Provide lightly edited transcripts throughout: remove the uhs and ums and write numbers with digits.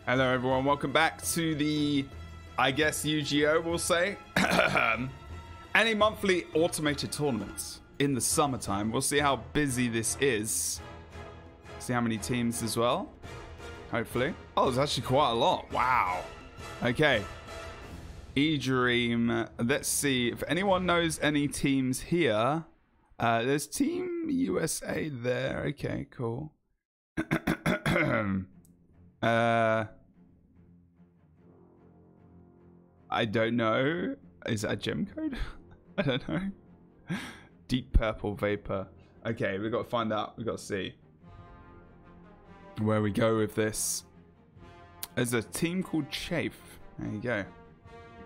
Hello everyone, welcome back to the, I guess, UGO, we'll say. Any monthly automated tournaments in the summertime. We'll see how busy this is. See how many teams as well. Hopefully. Oh, there's actually quite a lot. Wow. Okay. E-Dream. Let's see if anyone knows any teams here. There's Team USA there. Okay, cool. I don't know. Is that a gem code? I don't know. Deep purple vapor. Okay, we've got to find out. We've got to see where we go with this. There's a team called Chafe. There you go.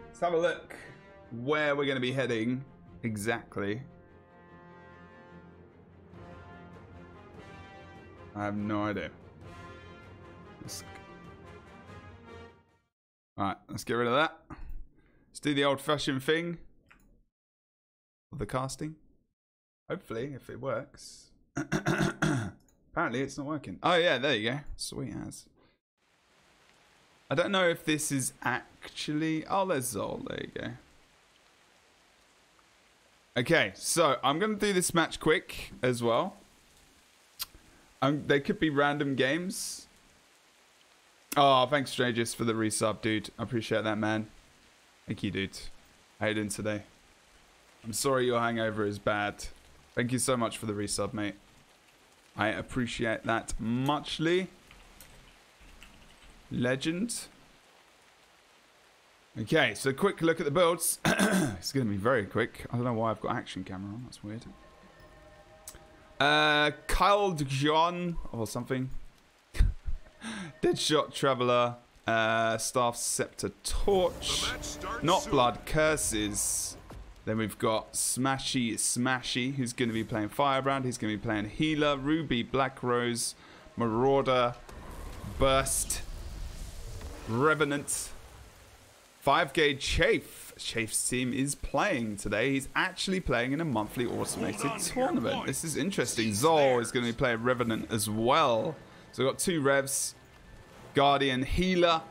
Let's have a look where we're going to be heading exactly. I have no idea. Alright, let's get rid of that. Let's do the old-fashioned thing of the casting. Hopefully, if it works. Apparently, it's not working. Oh, yeah, there you go. Sweet as. I don't know if this is actually... Oh, there's Zol. There you go. Okay, so I'm going to do this match quick as well. They could be random games. Oh, thanks, Strangers, for the resub, dude. I appreciate that, man. Thank you, dude. How you doing today? I'm sorry your hangover is bad. Thank you so much for the resub, mate. I appreciate that muchly. Legend. Okay, so quick look at the builds. It's going to be very quick. I don't know why I've got action camera on. That's weird. Kyle John or something. Deadshot Traveler. Staff Scepter Torch. Not Blood Curses. Then we've got Smashy, who's going to be playing Firebrand. He's going to be playing Healer. Ruby, Black Rose, Marauder, Burst, Revenant. 5-gauge Chafe. Chafe's team is playing today. He's actually playing in a monthly automated tournament. This is interesting. Zol is going to be playing Revenant as well. So we've got 2 Revs. Guardian, Healer.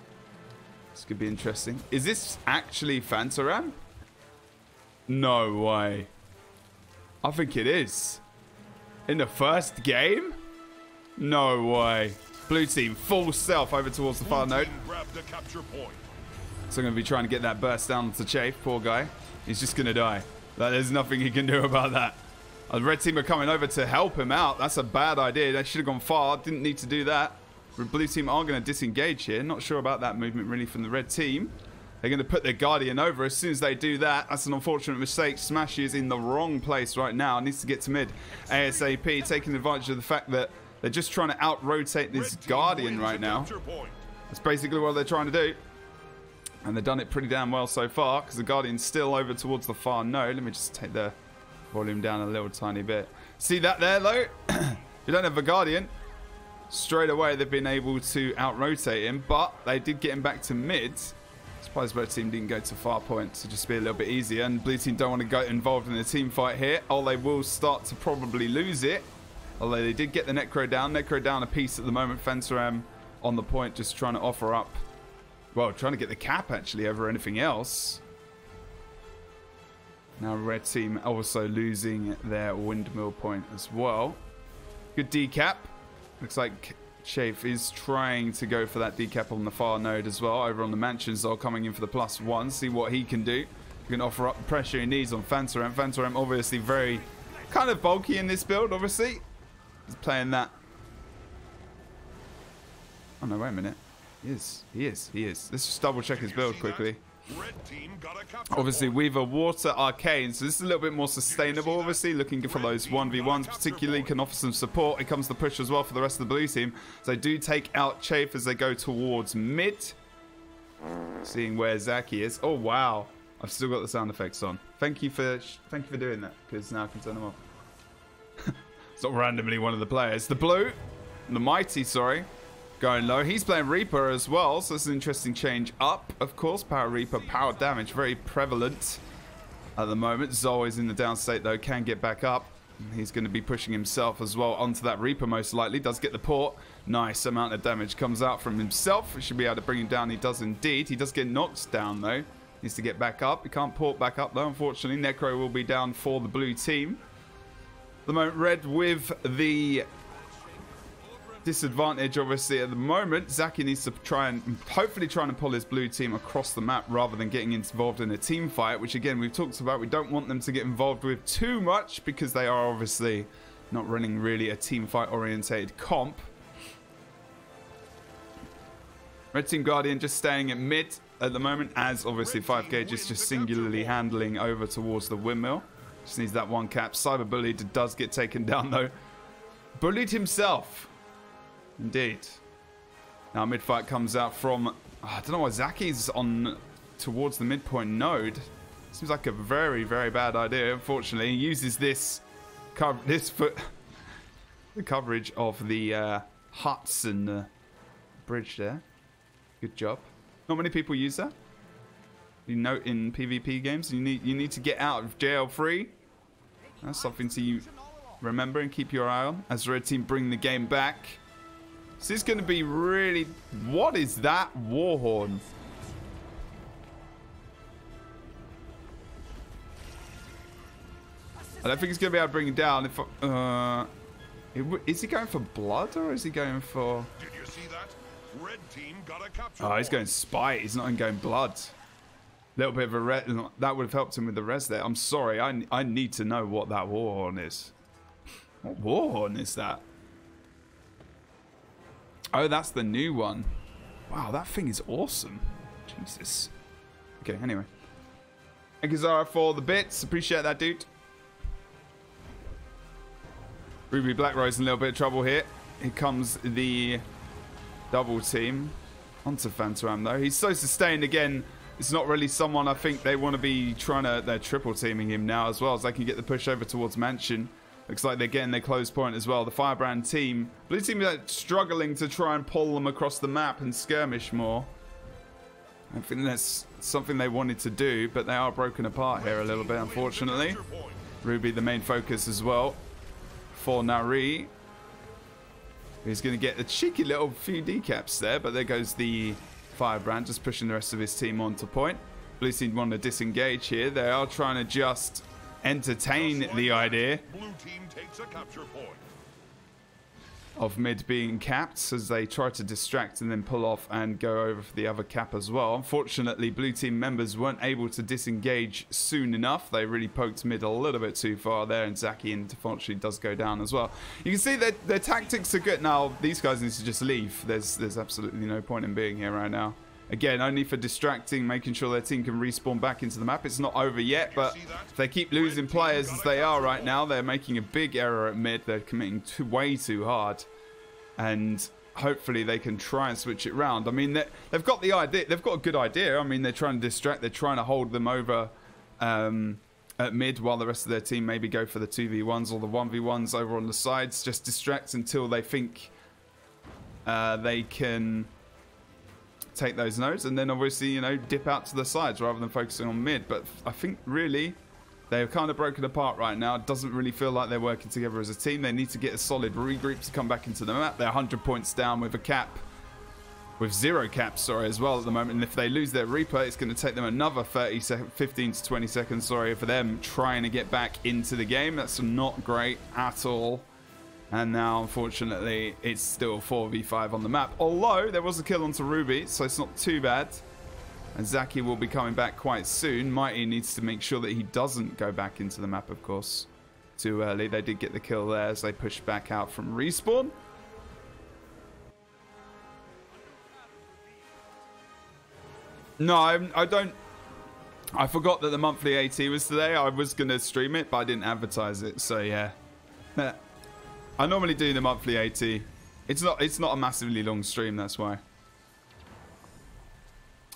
This could be interesting. Is this actually Fantaram? No way. I think it is. In the first game? No way. Blue team, full stealth over towards the far node. So I'm going to be trying to get that burst down to Chafe. Poor guy. He's just going to die. There's nothing he can do about that. The red team are coming over to help him out. That's a bad idea. They should have gone far. Didn't need to do that. The blue team are going to disengage here. Not sure about that movement really from the red team. They're going to put their Guardian over. As soon as they do that, that's an unfortunate mistake. Smashy is in the wrong place right now. Needs to get to mid ASAP, taking advantage of the fact that they're just trying to out-rotate this Guardian right now. That's basically what they're trying to do. And they've done it pretty damn well so far, because the Guardian's still over towards the far node. Let me just take the volume down a little tiny bit. See that there, though? You don't have a Guardian. Straight away, they've been able to out-rotate him, but they did get him back to mid. Surprised red team didn't go to far point to just be a little bit easier. And blue team don't want to get involved in the team fight here. Oh, they will start to probably lose it. Although they did get the Necro down. Necro down a piece at the moment. Fantaram on the point, just trying to offer up. Well, trying to get the cap, actually, over anything else. Now, red team also losing their windmill point as well. Good decap. Looks like Chafe is trying to go for that decap on the far node as well. Over on the mansions, though, coming in for the +1. See what he can do. He can offer up the pressure he needs on Fantaram. Fantaram, obviously, very kind of bulky in this build, obviously. He's playing that. Oh, no, wait a minute. He is. Let's just double check his build quickly. Obviously, Weaver, Water, Arcane. So this is a little bit more sustainable, obviously. Looking for those 1v1s, particularly can offer some support. Here comes the push as well for the rest of the blue team. So they do take out Chafe as they go towards mid. Seeing where Zaki is. Oh, wow. I've still got the sound effects on. Thank you for doing that, because now I can turn them off. It's not randomly one of the players. The blue, the mighty, sorry. Going low. He's playing Reaper as well, so it's an interesting change up, of course. Power Reaper, power damage, very prevalent at the moment. Zol is in the down state, though, can get back up. He's going to be pushing himself as well onto that Reaper most likely. Does get the port. Nice amount of damage comes out from himself. We should be able to bring him down. He does indeed. He does get knocked down though. Needs to get back up. He can't port back up though, unfortunately. Necro will be down for the blue team. At the moment, red with the disadvantage obviously at the moment. Zaki needs to try and hopefully pull his blue team across the map rather than getting involved in a team fight, which again we've talked about. We don't want them to get involved with too much because they are obviously not running really a team fight orientated comp. Red team Guardian just staying at mid at the moment, as obviously 5 gauge is just singularly handling over towards the windmill. Just needs that one cap. Cyber bullied, does get taken down though. Bullied himself. Indeed. Now mid-fight comes out from... I don't know why Zaki's on towards the midpoint node. Seems like a very, very bad idea. Unfortunately, he uses this the coverage of the huts and the bridge there. Good job. Not many people use that. You note in PvP games, you need to get out of jail free. That's something to remember and keep your eye on as the red team bring the game back. This is going to be really... What is that warhorn? I don't think he's going to be able to bring it down. Is he going for blood or is he going for... Did you see that? Red team got a capture. Oh, he's going spite. He's not even going blood. Little bit of a res. That would have helped him with the res there. I'm sorry. I need to know what that warhorn is. What warhorn is that? Oh, that's the new one. Wow, that thing is awesome. Jesus. Okay, anyway. Thank you, Zara, for the bits. Appreciate that, dude. Ruby Black Rose in a little bit of trouble here. Here comes the double team. Onto Phantom though. He's so sustained again. It's not really someone I think they want to be trying to... They're triple teaming him now as well, as they can get the push over towards Mansion. Looks like they're getting their close point as well. The Firebrand team. Blue team are struggling to try and pull them across the map and skirmish more. I think that's something they wanted to do, but they are broken apart here a little bit, unfortunately. Ruby, the main focus as well for Nari. He's going to get a cheeky little few decaps there, but there goes the Firebrand, just pushing the rest of his team onto point. Blue team want to disengage here. They are trying to just entertain the idea of mid being capped as they try to distract and then pull off and go over for the other cap as well. Unfortunately, blue team members weren't able to disengage soon enough. They really poked mid a little bit too far there, and Zaki unfortunately does go down as well. You can see that their tactics are good. Now these guys need to just leave. There's absolutely no point in being here right now. Again, only for distracting, making sure their team can respawn back into the map. It's not over yet, but if they keep losing players as they are right now, they're making a big error at mid. They're committing way too hard. And hopefully they can try and switch it round. I mean, they've got the idea. They've got a good idea. I mean, they're trying to distract. They're trying to hold them over at mid while the rest of their team maybe go for the 2v1s or the 1v1s over on the sides. Just distract until they think they can... take those nodes and then obviously, you know, dip out to the sides rather than focusing on mid. But I think really they're kind of broken apart right now. It doesn't really feel like they're working together as a team. They need to get a solid regroup to come back into the map. They're 100 points down with a cap, with 0 caps, sorry, as well at the moment. And if they lose their Reaper, it's going to take them another 15 to 20 seconds, sorry, for them trying to get back into the game. That's not great at all. And now, unfortunately, it's still 4v5 on the map. Although, there was a kill onto Ruby, so it's not too bad. And Zaki will be coming back quite soon. Mighty needs to make sure that he doesn't go back into the map, of course, too early. They did get the kill there as they pushed back out from respawn. No, I don't... I forgot that the monthly AT was today. I was going to stream it, but I didn't advertise it, so yeah. I normally do the monthly AT. It's not a massively long stream, that's why.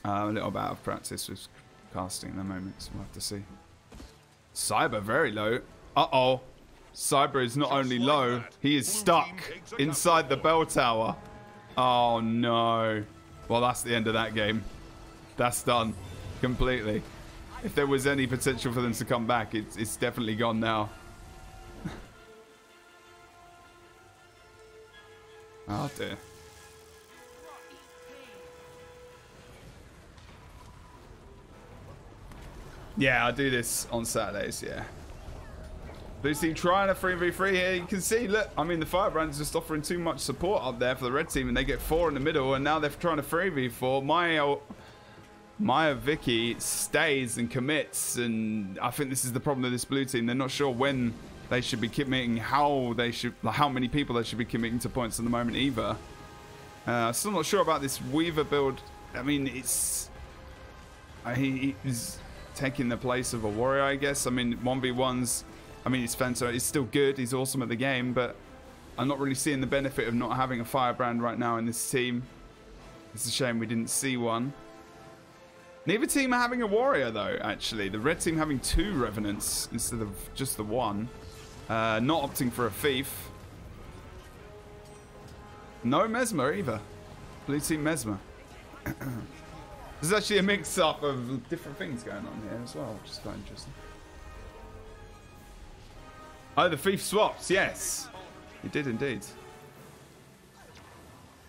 A little bit out of practice with casting at the moment, so we'll have to see. Cyber very low. Uh-oh. Cyber is not only low, he is stuck inside the bell tower. Oh no. Well, that's the end of that game. That's done completely. If there was any potential for them to come back, it's definitely gone now. Oh dear. Yeah, I do this on Saturdays, yeah. Blue team trying a 3v3 here. You can see, look, I mean, the Firebrand's just offering too much support up there for the red team, and they get 4 in the middle, and now they're trying to 3v4. Maya Vicky stays and commits, and I think this is the problem with this blue team. They're not sure when they should be committing, how many people they should be committing to points at the moment either. Still not sure about this Weaver build. I mean, he's taking the place of a warrior, I guess. I mean, 1v1s, I mean, his Fencer is still good. He's awesome at the game, but I'm not really seeing the benefit of not having a Firebrand right now in this team. It's a shame we didn't see one. Neither team are having a warrior, though, actually. The red team having 2 Revenants instead of just the 1. Not opting for a Thief. No Mesmer, either. Blue team Mesmer. There's actually a mix-up of different things going on here as well, which is quite interesting. Oh, the Thief swaps, yes. He did indeed.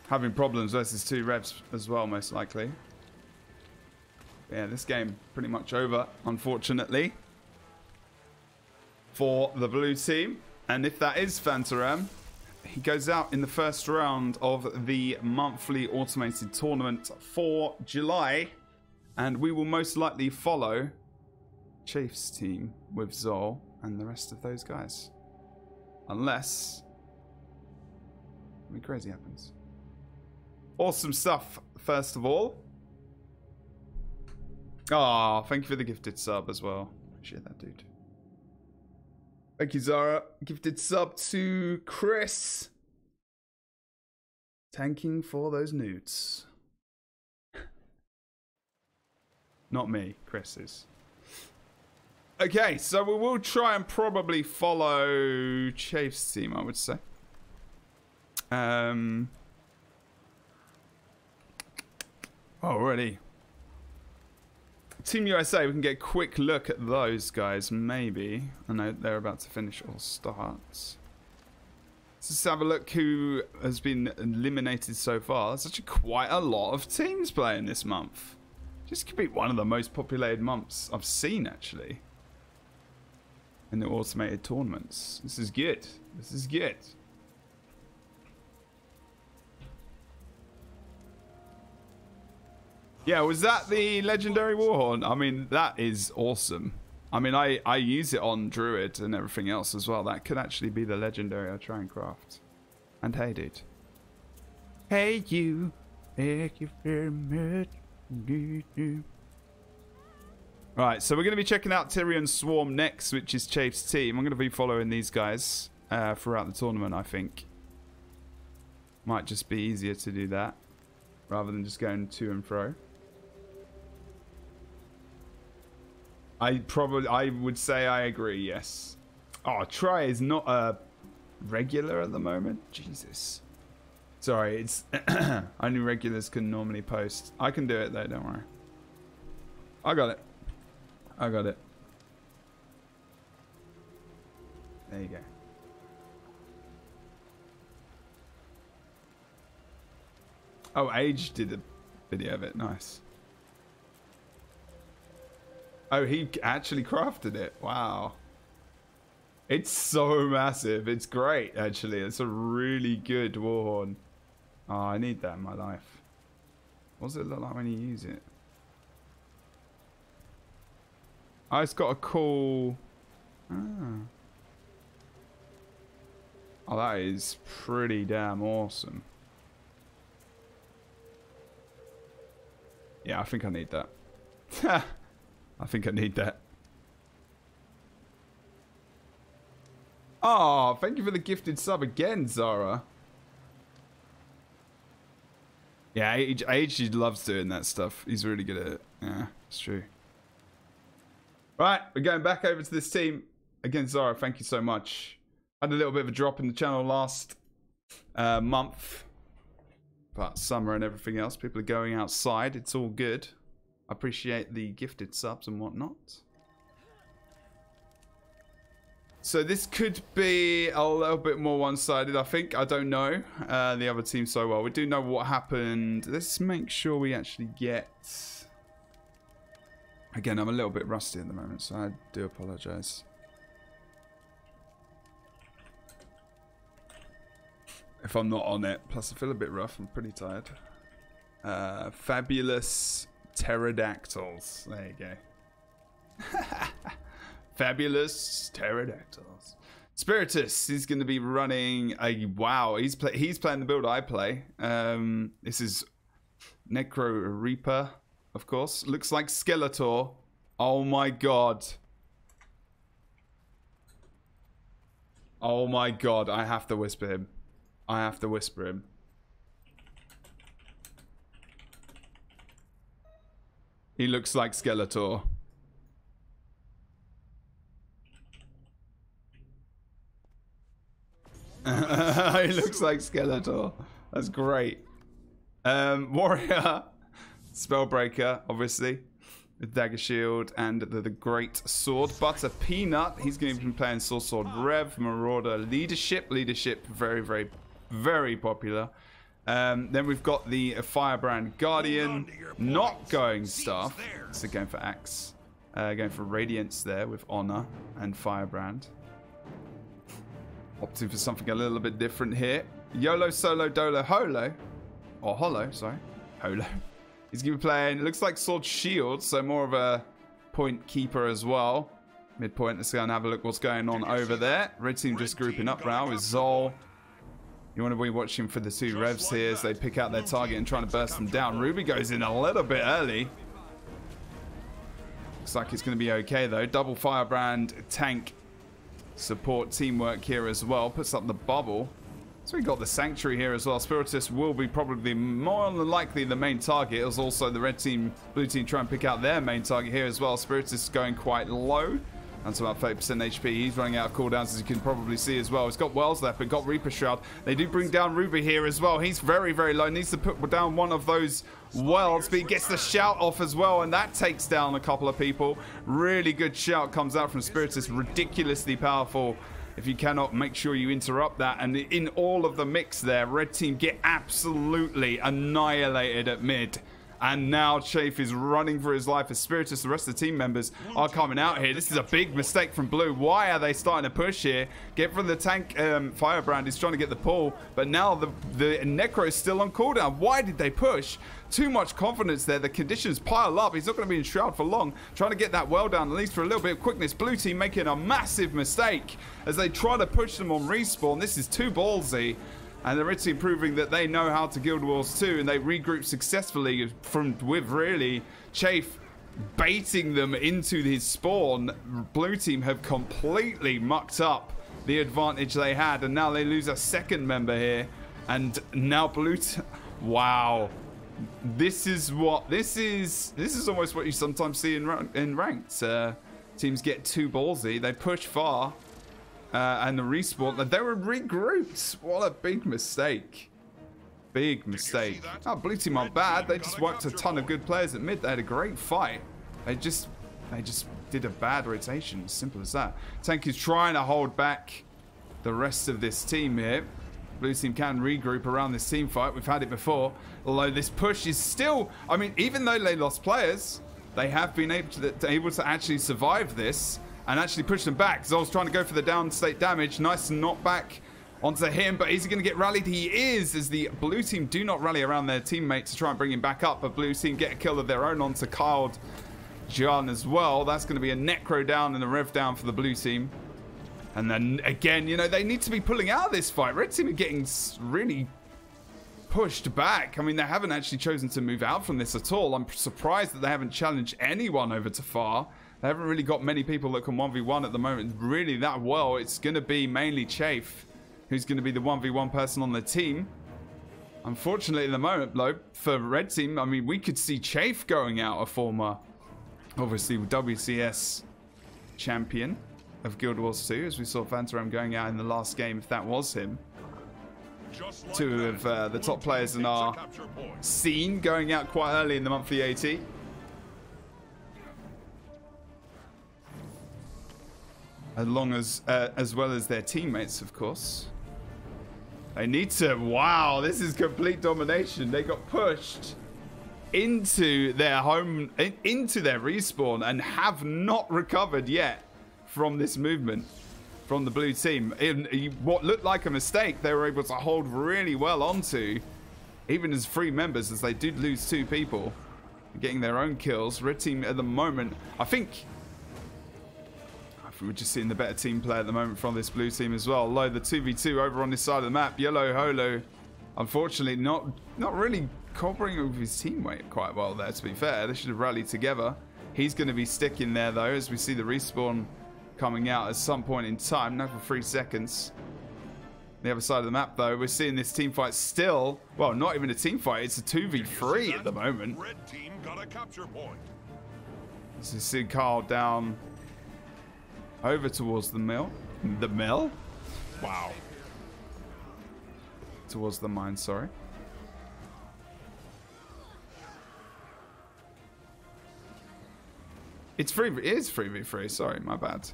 Having problems versus 2 Revs as well, most likely. Yeah, this game pretty much over, unfortunately, for the blue team. And if that is Fantaram, he goes out in the first round of the monthly automated tournament for July. And we will most likely follow Chief's team with Zol and the rest of those guys. Unless something crazy happens. Awesome stuff, first of all. Oh, thank you for the gifted sub as well. Appreciate that, dude. Thank you, Zara. Gifted sub to Chris. Tanking for those nudes. Not me, Chris is. Okay, so we will try and probably follow Chafe's team, I would say. Already. Team USA, we can get a quick look at those guys, maybe. I know they're about to finish or start. Let's just have a look who has been eliminated so far. There's actually quite a lot of teams playing this month. This could be one of the most populated months I've seen, actually, in the automated tournaments. This is good. This is good. Yeah, was that the legendary Warhorn? I mean, that is awesome. I mean, I use it on Druid and everything else as well. That could actually be the legendary I try and craft. And hey, dude. Hey, you. Thank you very much. Right, so we're going to be checking out Tyrion Swarm next, which is Chafe's team. I'm going to be following these guys throughout the tournament, I think. Might just be easier to do that rather than just going to and fro. I would say I agree, yes. Oh, Try is not a regular at the moment. Jesus. Sorry, it's only regulars can normally post. I can do it though, don't worry. I got it. I got it. There you go. Oh, Age did a video of it. Nice. Oh, he actually crafted it. Wow. It's so massive. It's great, actually. It's a really good Warhorn. Oh, I need that in my life. What does it look like when you use it? Oh, it's got a cool... Oh, that is pretty damn awesome. Yeah, I think I need that. I think I need that. Oh, thank you for the gifted sub again, Zara. Yeah, Age loves doing that stuff. He's really good at it. Yeah, it's true. Right, we're going back over to this team. Again, Zara, thank you so much. Had a little bit of a drop in the channel last month. But summer and everything else, people are going outside. It's all good. I appreciate the gifted subs and whatnot. So this could be a little bit more one-sided, I think. I don't know the other team so well. We do know what happened. Let's make sure we actually get... Again, I'm a little bit rusty at the moment, so I do apologize. If I'm not on it. Plus, I feel a bit rough. I'm pretty tired. Fabulous pterodactyls. There you go. Fabulous pterodactyls. Spiritus is going to be running a... Wow, he's playing the build I play. This is Necro Reaper, of course. Looks like Skeletor. Oh my god. Oh my god, I have to whisper him. I have to whisper him. He looks like Skeletor. He looks like Skeletor. That's great. Warrior. Spellbreaker, obviously. With Dagger Shield and the Great Sword. Butter Peanut. He's going to be playing Sword Rev. Marauder Leadership. Leadership, very, very, very popular. Then we've got the Firebrand Guardian. Not going Staff. So going for Axe. Going for Radiance there with Honor and Firebrand. Opting for something a little bit different here. YOLO, Solo, Dolo, Holo. Or Holo, sorry. Holo. He's going to be playing, it looks like Sword Shield, so more of a point keeper as well. Midpoint, let's go and have a look what's going on over there. Red team just grouping up now with Zol. You want to be watching for the two Revs here as they pick out their target and trying to burst them down. Ruby goes in a little bit early. Looks like it's going to be okay though. Double Firebrand tank support teamwork here as well. Puts up the bubble. So we got the Sanctuary here as well. Spiritus will be probably more than likely the main target. It was also the red team, blue team try and pick out their main target here as well. Spiritus is going quite low. That's about 30% HP. He's running out of cooldowns, as you can probably see as well. He's got Wells left, but got Reaper Shroud. They do bring down Ruby here as well. He's very, very low. Needs to put down one of those Wells, but he gets the shout off as well, and that takes down a couple of people. Really good shout comes out from Spiritus. Ridiculously powerful. If you cannot, make sure you interrupt that. And in all of the mix there, red team get absolutely annihilated at mid. And now Chafe is running for his life as Spiritus. The rest of the team members are coming out here. This is a big mistake from blue. Why are they starting to push here? Get from the tank. Firebrand is trying to get the pull. But now the Necro is still on cooldown. Why did they push? Too much confidence there. The conditions pile up. He's not going to be in Shroud for long. Trying to get that well down, at least for a little bit of quickness. Blue team making a massive mistake as they try to push them on respawn. This is too ballsy. And the red team proving that they know how to Guild Wars 2, and they regroup successfully with really Chafe baiting them into his spawn. Blue team have completely mucked up the advantage they had, and now they lose a second member here. And now wow. This is almost what you sometimes see in ranked. Teams get too ballsy, they push far. And the respawn, they were regrouped. What a big mistake. Big mistake. Oh, blue team aren't bad. They just wiped a ton of good players at mid. They had a great fight. They just did a bad rotation. Simple as that. Tank is trying to hold back the rest of this team here. Blue team can regroup around this team fight. We've had it before. Although this push is still, I mean, even though they lost players, they have been able to actually survive this. And actually push them back. Zol's trying to go for the downstate damage. Nice knockback onto him. But is he going to get rallied? He is, as the blue team do not rally around their teammate to try and bring him back up. But blue team get a kill of their own onto Kyle John as well. That's going to be a Necro down and a Rev down for the blue team. And then again, you know, they need to be pulling out of this fight. Red team are getting really pushed back. I mean, they haven't actually chosen to move out from this at all. I'm surprised that they haven't challenged anyone over to far. They haven't really got many people that can 1v1 at the moment really that well. It's going to be mainly Chafe who's going to be the 1v1 person on the team. Unfortunately, at the moment, though, for red team, I mean, we could see Chafe going out, a former, obviously, WCS champion of Guild Wars 2, as we saw Phantom going out in the last game, if that was him. Two of the top players in our scene going out quite early in the monthly AT. as well as their teammates, of course. They need to... Wow, this is complete domination. They got pushed into their home, into their respawn, and have not recovered yet from this movement from the blue team. In what looked like a mistake, they were able to hold really well onto, even as 3 members, as they did lose 2 people, getting their own kills. Red team at the moment, I think we're just seeing the better team play at the moment from this blue team as well. Although the 2v2 over on this side of the map, Yellow Holo, unfortunately, not really cooperating with his teammate quite well there, to be fair. They should have rallied together. He's going to be sticking there, though, as we see the respawn coming out at some point in time. Now for 3 seconds. The other side of the map, though, we're seeing this team fight still. Well, not even a team fight. It's a 2v3 at the moment. Red team got a capture point. As you see Carl down over towards the mill. The mill? Wow. Towards the mine, sorry. It is 3v3, sorry, my bad.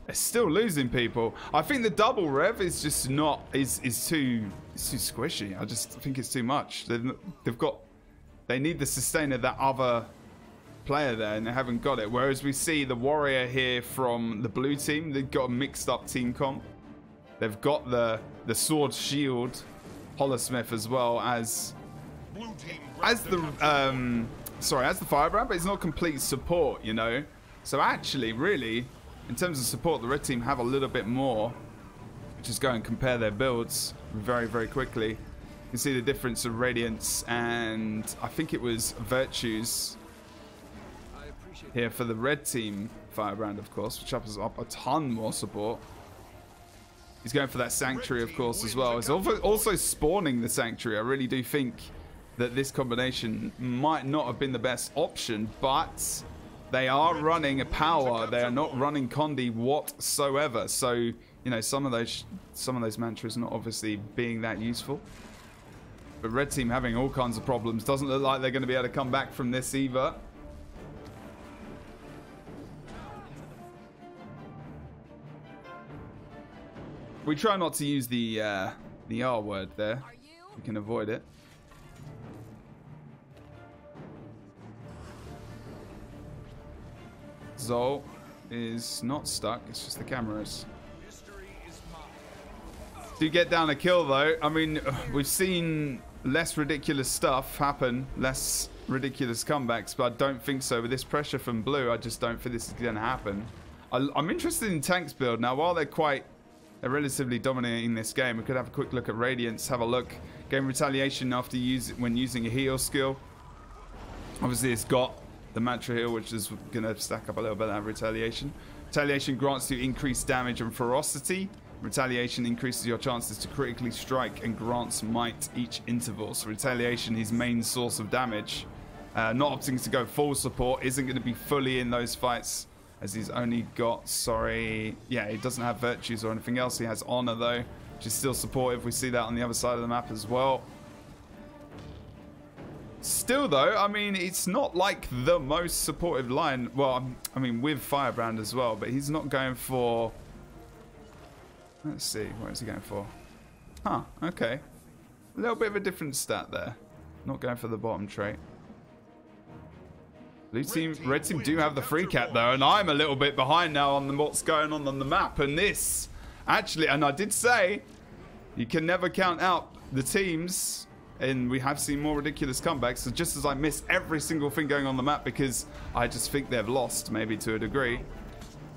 They're still losing people. I think the double rev is just not, is too squishy. I just think it's too much. They need the sustain of that other player there, and they haven't got it. Whereas we see the warrior here from the blue team, they've got a mixed up team comp. They've got the sword shield holosmith as well as the firebrand, but it's not complete support, you know. So actually, really, in terms of support, the red team have a little bit more. Just go and compare their builds very, very quickly. You can see the difference of Radiance and I think it was Virtues here for the red team firebrand, of course, which ups up a ton more support. He's going for that Sanctuary, of course, as well. It's also spawning the Sanctuary. I really do think that this combination might not have been the best option, but they are running a power. They are not running Condi whatsoever. So, you know, some of those mantras not obviously being that useful. But red team having all kinds of problems. Doesn't look like they're going to be able to come back from this either. We try not to use the R word there. We can avoid it. Zol is not stuck. It's just the cameras. Do get down a kill, though. I mean, we've seen less ridiculous stuff happen, less ridiculous comebacks, but I don't think so. With this pressure from blue, I just don't think this is going to happen. I'm interested in Tank's build. Now, while they're relatively dominating this game, we could have a quick look at Radiance, have a look. Game Retaliation after when using a heal skill. Obviously, it's got the mantra heal, which is going to stack up a little bit of Retaliation. Retaliation grants you increased damage and ferocity. Retaliation increases your chances to critically strike and grants might each interval. So Retaliation, his main source of damage. Not opting to go full support, isn't going to be fully in those fights, as he's only got, yeah, he doesn't have Virtues or anything else. He has Honor, though, which is still supportive. We see that on the other side of the map as well. Still, though, I mean, it's not like the most supportive line. Well, I mean, with Firebrand as well, but he's not going for... Let's see, what is he going for? Huh, okay. A little bit of a different stat there. Not going for the bottom trait. Red team do have the free cat, though, and I'm a little bit behind now on what's going on the map. And this, actually, and I did say, you can never count out the teams, and we have seen more ridiculous comebacks. So just as I miss every single thing going on the map because I just think they've lost, maybe to a degree,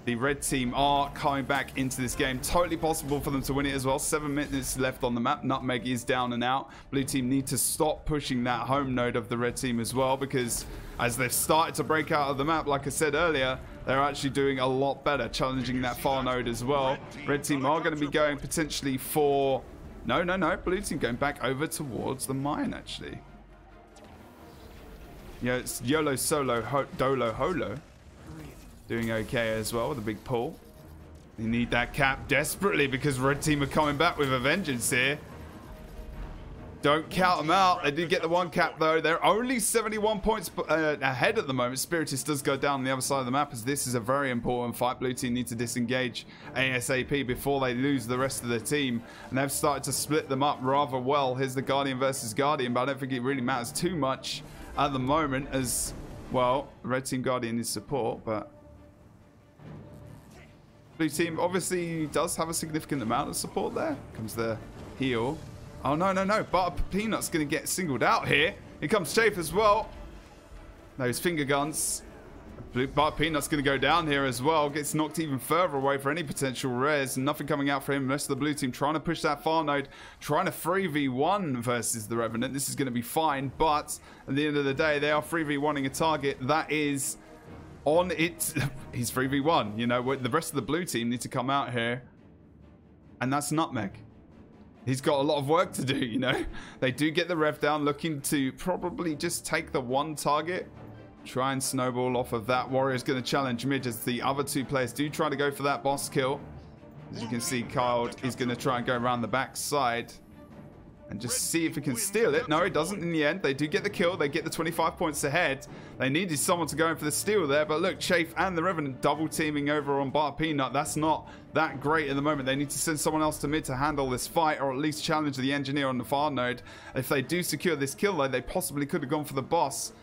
the red team are coming back into this game. Totally possible for them to win it as well. 7 minutes left on the map. Nutmeg is down and out. Blue team need to stop pushing that home node of the red team as well, because as they've started to break out of the map, like I said earlier, they're actually doing a lot better, challenging that far node as well. Red team are going to be going potentially for... No. Blue team going back over towards the mine, actually. Yeah, it's YOLO Solo Dolo Holo. Doing okay as well with a big pull. They need that cap desperately because red team are coming back with a vengeance here. Don't count them out. They did get the one cap, though. They're only 71 points ahead at the moment. Spiritus does go down on the other side of the map, as this is a very important fight. Blue team need to disengage ASAP before they lose the rest of the team. And they've started to split them up rather well. Here's the Guardian versus Guardian, but I don't think it really matters too much at the moment, as, well, Red Team Guardian is support, but Blue team obviously does have a significant amount of support there. Comes the heal. Oh, no, no, no. Butter Peanut's going to get singled out here. Here comes Chafe as well. Those finger guns. Butter Peanut's going to go down here as well. Gets knocked even further away for any potential res. Nothing coming out for him. The rest of the blue team trying to push that far node. Trying to 3v1 versus the Revenant. This is going to be fine. But at the end of the day, they are 3v1ing a target that is on it. He's 3v1. You know, the rest of the blue team need to come out here. And that's Nutmeg. He's got a lot of work to do, you know. They do get the rev down, looking to probably just take the one target. Try and snowball off of that. Warrior's going to challenge mid as the other two players do try to go for that boss kill. As you can see, Kyle is going to try and go around the back side and just see if he can steal it. No, he doesn't in the end. They do get the kill. They get the 25 points ahead. They needed someone to go in for the steal there. But look, Chafe and the Revenant double teaming over on Butter Peanut. That's not that great at the moment. They need to send someone else to mid to handle this fight, or at least challenge the engineer on the far node. If they do secure this kill, though, they possibly could have gone for the boss.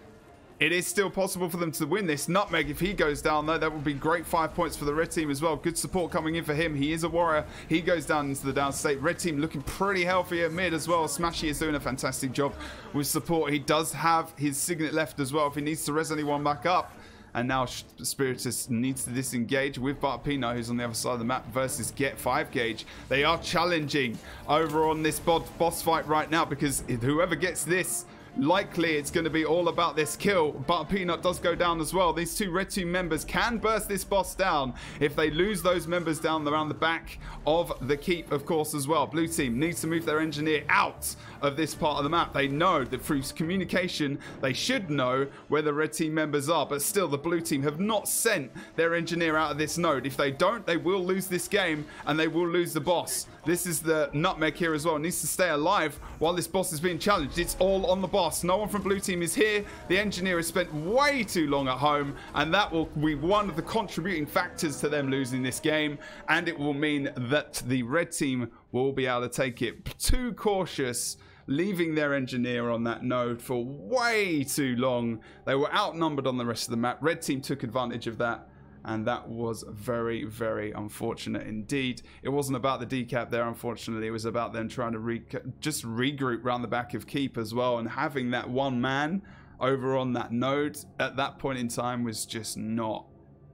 It is still possible for them to win this. Nutmeg, if he goes down, though, that would be great 5 points for the red team as well. Good support coming in for him. He is a warrior. He goes down into the down state. Red team looking pretty healthy at mid as well. Smashy is doing a fantastic job with support. He does have his signet left as well if he needs to res anyone back up. And now Spiritus needs to disengage with Butter Peanut, who's on the other side of the map, versus Get 5 Gauge. They are challenging over on this boss fight right now, because whoever gets this, likely it's going to be all about this kill. Butter Peanut does go down as well. These two red team members can burst this boss down if they lose those members down around the back of the keep, of course, as well. Blue team needs to move their engineer out of this part of the map. They know that through communication they should know where the red team members are, but still the blue team have not sent their engineer out of this node. If they don't, they will lose this game and they will lose the boss. This is the Nutmeg here as well. It needs to stay alive while this boss is being challenged. It's all on the boss. No one from blue team is here. The engineer has spent way too long at home, and that will be one of the contributing factors to them losing this game, and it will mean that the red team will be able to take it. Too cautious, leaving their engineer on that node for way too long. They were outnumbered on the rest of the map. Red team took advantage of that, and that was very, very unfortunate indeed. It wasn't about the decap there, unfortunately. It was about them trying to just regroup around the back of keep as well, and having that one man over on that node at that point in time was just not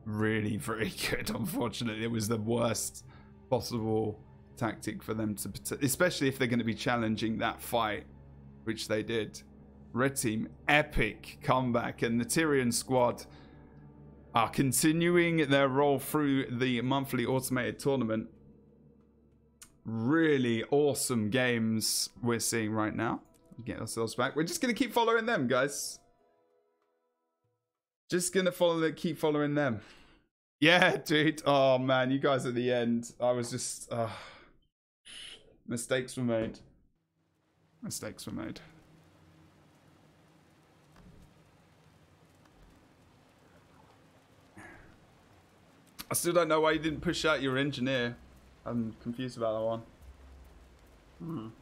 really very good, unfortunately. It was the worst possible tactic for them to, especially if they're going to be challenging that fight, which they did. Red team, epic comeback, and the Tyrion squad are continuing their role through the monthly automated tournament. Really awesome games we're seeing right now. Get ourselves back. We're just going to keep following them, guys. Just going to keep following them. Yeah, dude. Oh, man. You guys at the end. I was just... mistakes were made. Mistakes were made. I still don't know why you didn't push out your engineer. I'm confused about that one.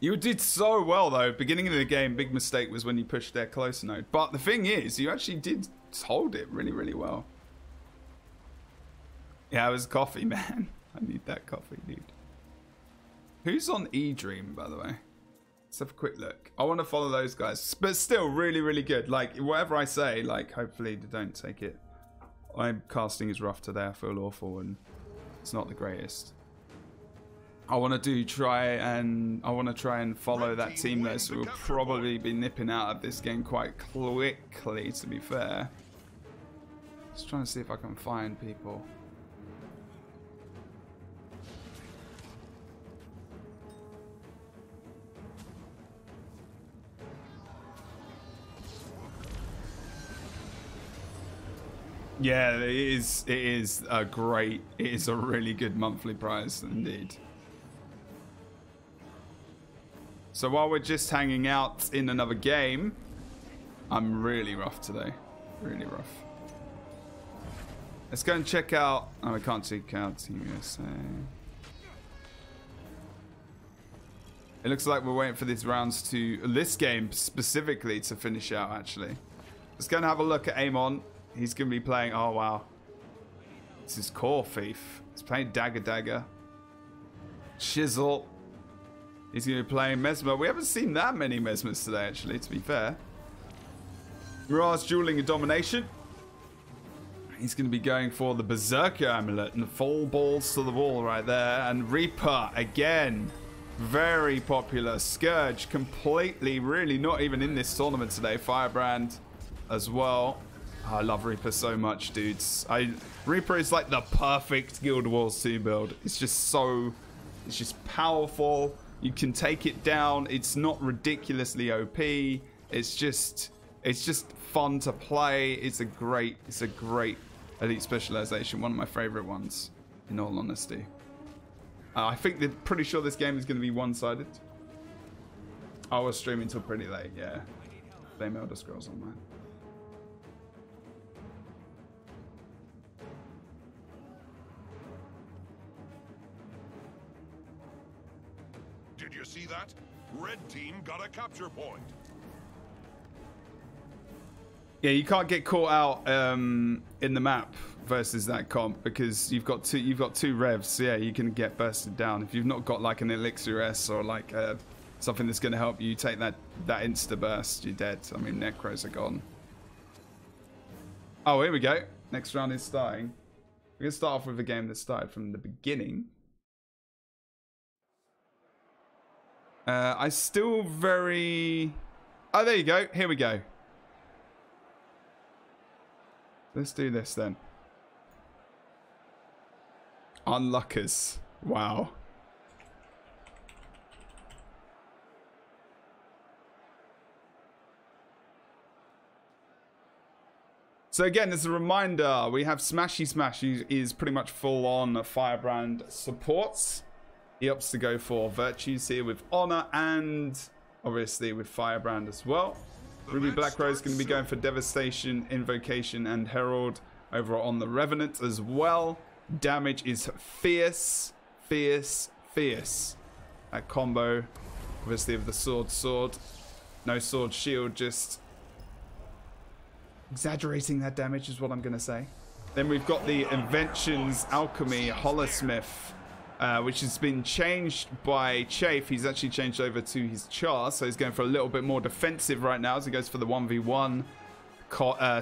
You did so well, though. Beginning of the game, big mistake was when you pushed their closer node. But the thing is, you actually did hold it really, really well. Yeah, it was coffee, man. I need that coffee, dude. Who's on E-Dream, by the way? Let's have a quick look. I want to follow those guys, but still really, really good. Like, whatever I say, like, hopefully they don't take it. My casting is rough today. I feel awful, and it's not the greatest. I want to try and follow that team though, so we'll probably be nipping out of this game quite quickly, to be fair. Just trying to see if I can find people. Yeah, it is a really good monthly prize indeed. So while we're just hanging out in another game, I'm really rough today. Really rough. Let's go and check out... Oh, I can't check out Team USA. It looks like we're waiting for these rounds to... This game specifically to finish out, actually. Let's go and have a look at Amon. He's going to be playing... Oh, wow. This is Core Thief. He's playing Dagger. Chisel. He's going to be playing Mesmer. We haven't seen that many Mesmers today, actually, to be fair. Mirage Dueling and Domination. He's going to be going for the Berserker Amulet and the full balls to the wall right there. And Reaper, again, very popular. Scourge, completely, really not even in this tournament today. Firebrand as well. Oh, I love Reaper so much, dudes. Reaper is like the perfect Guild Wars 2 build. It's just so... It's just powerful. You can take it down. It's not ridiculously OP. It's just fun to play. It's a great elite specialization. One of my favorite ones, in all honesty. I think they're pretty sure this game is going to be one-sided. I was streaming till pretty late. Yeah, Flame Elder Scrolls Online. Did you see that? Red team got a capture point. Yeah, you can't get caught out in the map versus that comp because you've got two revs. Yeah, you can get bursted down if you've not got like an Elixir S or like something that's going to help you take that insta burst. You're dead. I mean, Necros are gone. Oh, here we go. Next round is starting. We're gonna start off with a game that started from the beginning. I still very... Oh, there you go. Here we go. Let's do this then. Unluckers. Wow. So again, as a reminder, we have Smash, who is pretty much full on Firebrand supports. He opts to go for Virtues here with Honor and obviously with Firebrand as well. Ruby Black Rose going to be going for Devastation, Invocation, and Herald over on the Revenant as well. Damage is fierce. That combo, obviously, of the sword. No sword shield, just exaggerating that damage is what I'm going to say. Then we've got the Inventions Alchemy Holosmith, which has been changed by Chafe. He's actually changed over to his Char, so he's going for a little bit more defensive right now as he goes for the 1v1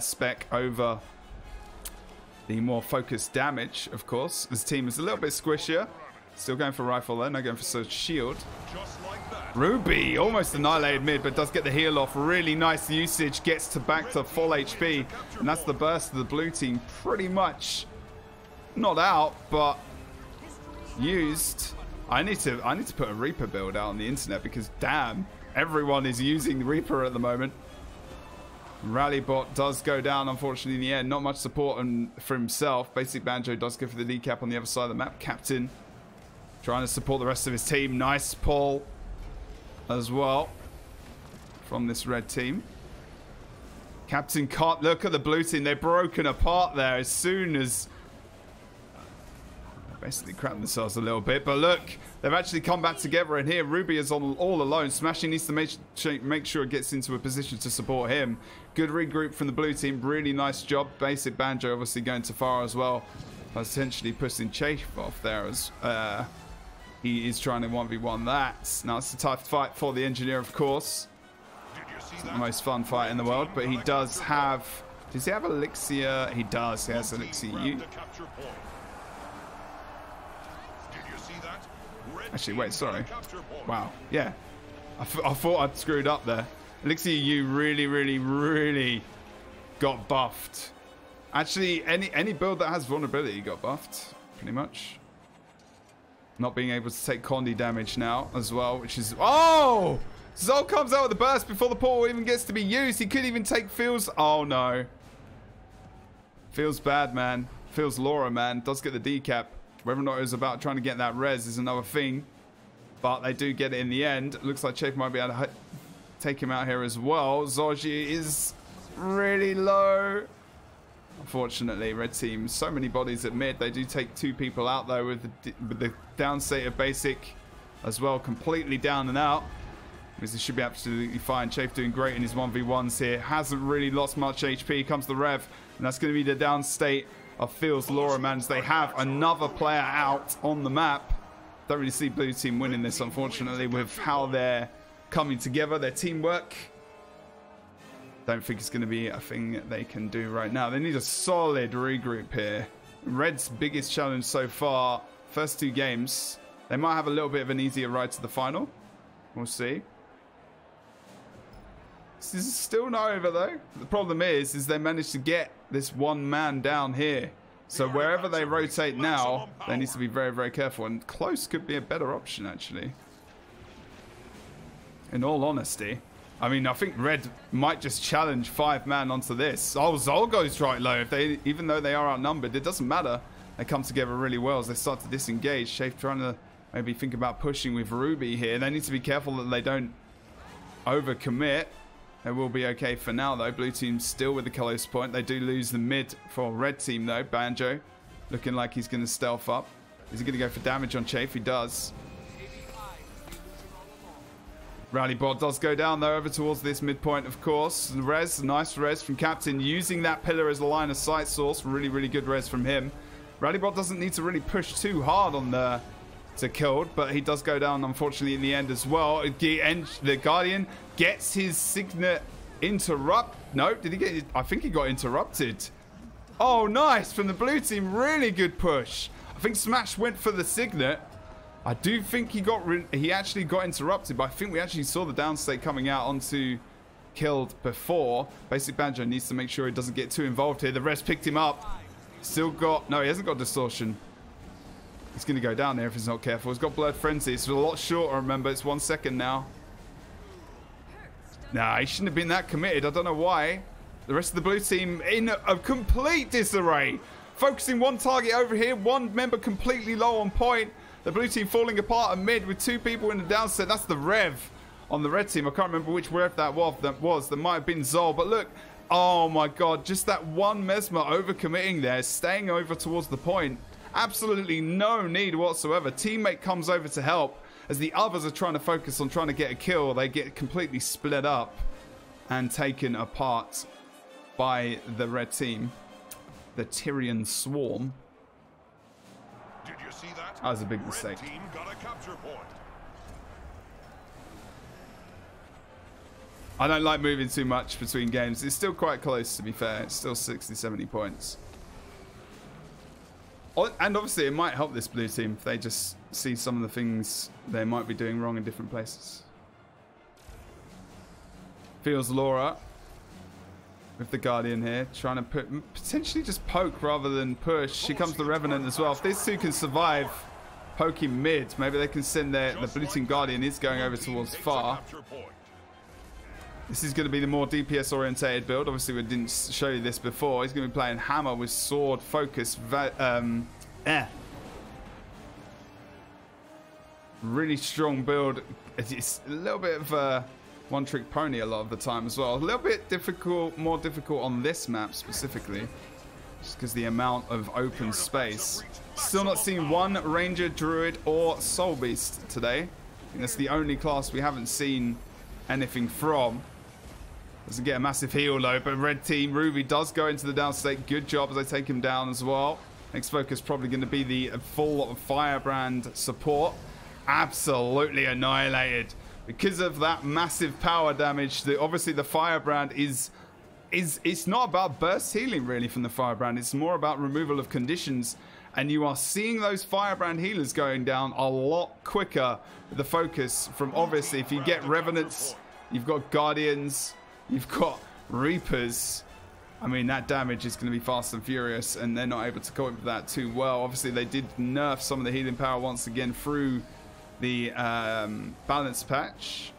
spec over the more focused damage, of course. His team is a little bit squishier. Still going for Rifle though, no going for Sword Shield. Ruby almost annihilated mid, but does get the heal off. Really nice usage, gets back to full HP. And that's the burst of the blue team. Pretty much not out, but used. I need to put a Reaper build out on the internet because damn, everyone is using Reaper at the moment. Rallybot does go down, unfortunately, in the end. Not much support for himself. Basic Banjo does go for the decap on the other side of the map. Captain trying to support the rest of his team. Nice pull as well from this red team. Captain can't look at the blue team. They're broken apart there as soon as... Basically crapped themselves a little bit, but look, they've actually come back together, and here Ruby is all alone. Smashing needs to make sure it gets into a position to support him. Good regroup from the blue team. Really nice job. Basic Banjo obviously going too far as well, potentially pushing Chafe off there as he is trying to 1v1 that. Now it's a tough fight for the engineer, of course. It's not the most fun fight in the world, but he does have... Does he have Elixir? He does. He has Elixir U. Actually, wait, sorry. Wow, yeah. I thought I'd screwed up there. Elixir U really got buffed. Actually, any build that has vulnerability got buffed, pretty much. Not being able to take Condi damage now as well, which is... Oh! Zol comes out with the burst before the portal even gets to be used. He couldn't even take Feels. Oh, no. Feels bad, man. Feels Laura, man. Does get the decap. Whether or not it was about trying to get that res is another thing. but they do get it in the end. Looks like Chafe might be able to take him out here as well. Zoji is really low. Unfortunately, red team, so many bodies at mid. They do take 2 people out though with the down state of basic as well, completely down and out. Because he should be absolutely fine. Chafe doing great in his 1v1s here. Hasn't really lost much HP. Comes the Rev, and that's going to be the down state of Fields Laura, man. They have another player out on the map. Don't really see blue team winning this, unfortunately, with how they're coming together, their teamwork. Don't think it's going to be a thing that they can do right now. They need a solid regroup here. Red's biggest challenge so far, first 2 games. They might have a little bit of an easier ride to the final. We'll see. This is still not over though. The problem is they managed to get this one man down here. So wherever they rotate now, they need to be very, very careful. And close could be a better option, actually. In all honesty. I mean, I think Red might just challenge 5-man onto this. Oh, Zol goes right low. Even though they are outnumbered, it doesn't matter. They come together really well as they start to disengage. Shafe trying to maybe think about pushing with Ruby here. They need to be careful that they don't overcommit. They will be okay for now, though. Blue team still with the close point. They do lose the mid for red team, though. Banjo looking like he's going to stealth up. Is he going to go for damage on Chafe? He does. Rally Bot does go down, though, over towards this midpoint, of course. Res, nice res from Captain, using that pillar as a line of sight source. Really, really good res from him. Rally Bot doesn't need to really push too hard on the killed, but he does go down, unfortunately, in the end as well. The Guardian gets his signet interrupt. No, did he get it? I think he got interrupted. Oh, nice from the blue team. Really good push. I think Smash went for the signet. I do think he actually got interrupted, but I think we actually saw the downstate coming out onto killed before. Basic Banjo needs to make sure he doesn't get too involved here. The rest picked him up. Still got... No, he hasn't got distortion. He's going to go down there if he's not careful. He's got Blood Frenzy. It's a lot shorter, remember. It's 1 second now. Nah, he shouldn't have been that committed. I don't know why. The rest of the blue team in a complete disarray. Focusing one target over here. One member completely low on point. The blue team falling apart at mid with 2 people in the downset. That's the Rev on the red team. I can't remember which Rev that was. That might have been Zol. But look. Oh, my God. Just that one Mesmer overcommitting there. Staying over towards the point. Absolutely no need whatsoever. Teammate comes over to help. As the others are trying to focus on trying to get a kill, they get completely split up and taken apart by the red team. The Tyrian Swarm. Did you see that? That was a big mistake. Red team got a capture point. I don't like moving too much between games. It's still quite close, to be fair. It's still 60, 70 points. And obviously, it might help this blue team if they just see some of the things they might be doing wrong in different places. Feels Laura with the Guardian here, trying to potentially just poke rather than push. She comes the Revenant as well. If these 2 can survive poking mid, maybe they can send the blue team Guardian is going over towards far. This is going to be the more DPS orientated build. Obviously, we didn't show you this before. He's going to be playing Hammer with sword focus. Really strong build. It's a little bit of a one-trick pony a lot of the time as well. A little bit difficult, more difficult on this map specifically, just because the amount of open space. Still not seen one Ranger, Druid, or Soul Beast today. I think that's the only class we haven't seen anything from. Doesn't get a massive heal though, but red team, Ruby does go into the downstate. Good job as they take him down as well. Next focus probably going to be the full Firebrand support. Absolutely annihilated. Because of that massive power damage, obviously the Firebrand it's not about burst healing really from the Firebrand. It's more about removal of conditions. And you are seeing those Firebrand healers going down a lot quicker with the focus from obviously if you get Revenants, you've got Guardians, you've got Reapers. I mean, that damage is going to be fast and furious, and they're not able to cope with that too well. Obviously, they did nerf some of the healing power once again through the balance patch.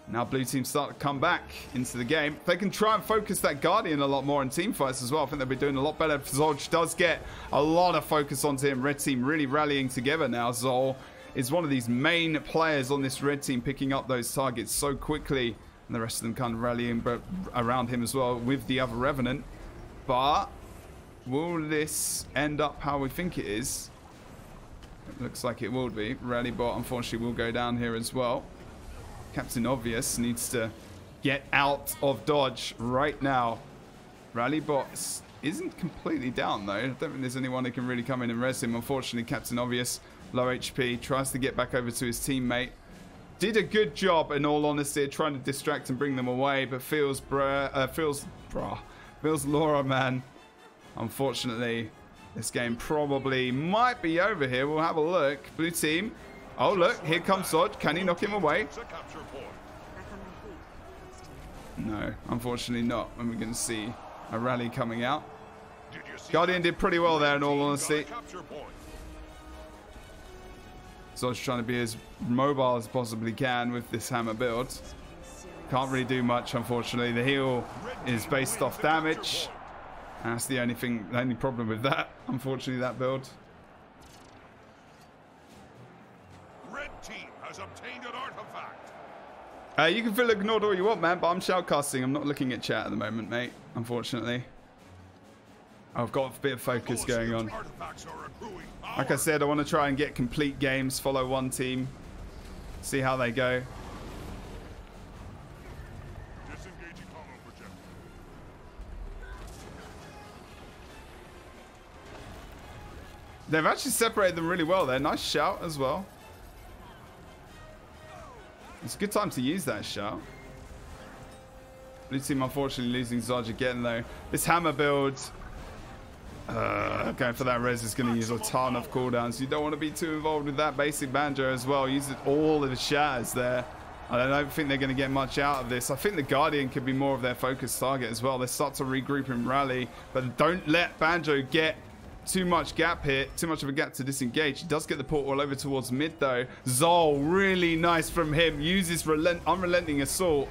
Now, blue team start to come back into the game. They can try and focus that Guardian a lot more in team fights as well. I think they'll be doing a lot better. Zol does get a lot of focus onto him. Red team really rallying together now. Zol is one of these main players on this red team, picking up those targets so quickly. And the rest of them kind of rallying around him as well with the other Revenant. But will this end up how we think it is? It looks like it will be. Rallybot, unfortunately, will go down here as well. Captain Obvious needs to get out of dodge right now. Rallybot isn't completely down, though. I don't think there's anyone who can really come in and res him. Unfortunately, Captain Obvious, low HP, tries to get back over to his teammate. Did a good job, in all honesty, trying to distract and bring them away, but feels Laura, man. Unfortunately, this game probably might be over here. We'll have a look. Blue team. Oh, look. Here comes Zod. Can he knock him away? No, unfortunately not. And we're going to see a rally coming out. Guardian did pretty well there, in all honesty. Zod's trying to be as mobile as possibly can with this hammer build. Can't really do much, unfortunately. The heal is based off damage. And that's the only problem with that, unfortunately, that build. Red team has obtained an artifact. You can feel ignored all you want, man, but I'm shoutcasting. I'm not looking at chat at the moment, mate, unfortunately. I've got a bit of focus going on. Like I said, I want to try and get complete games, follow one team, see how they go. They've actually separated them really well there. Nice shout as well. It's a good time to use that shout. Blue team unfortunately losing Zodge again though. This hammer build, going for that res is going to use a ton of cooldowns. You don't want to be too involved with that basic banjo as well. Use all of the shatters there. I don't think they're going to get much out of this. I think the Guardian could be more of their focus target as well. They start to regroup and rally, but don't let Banjo get too much gap here, too much of a gap to disengage. He does get the portal over towards mid though. Zol, really nice from him. Uses unrelenting assault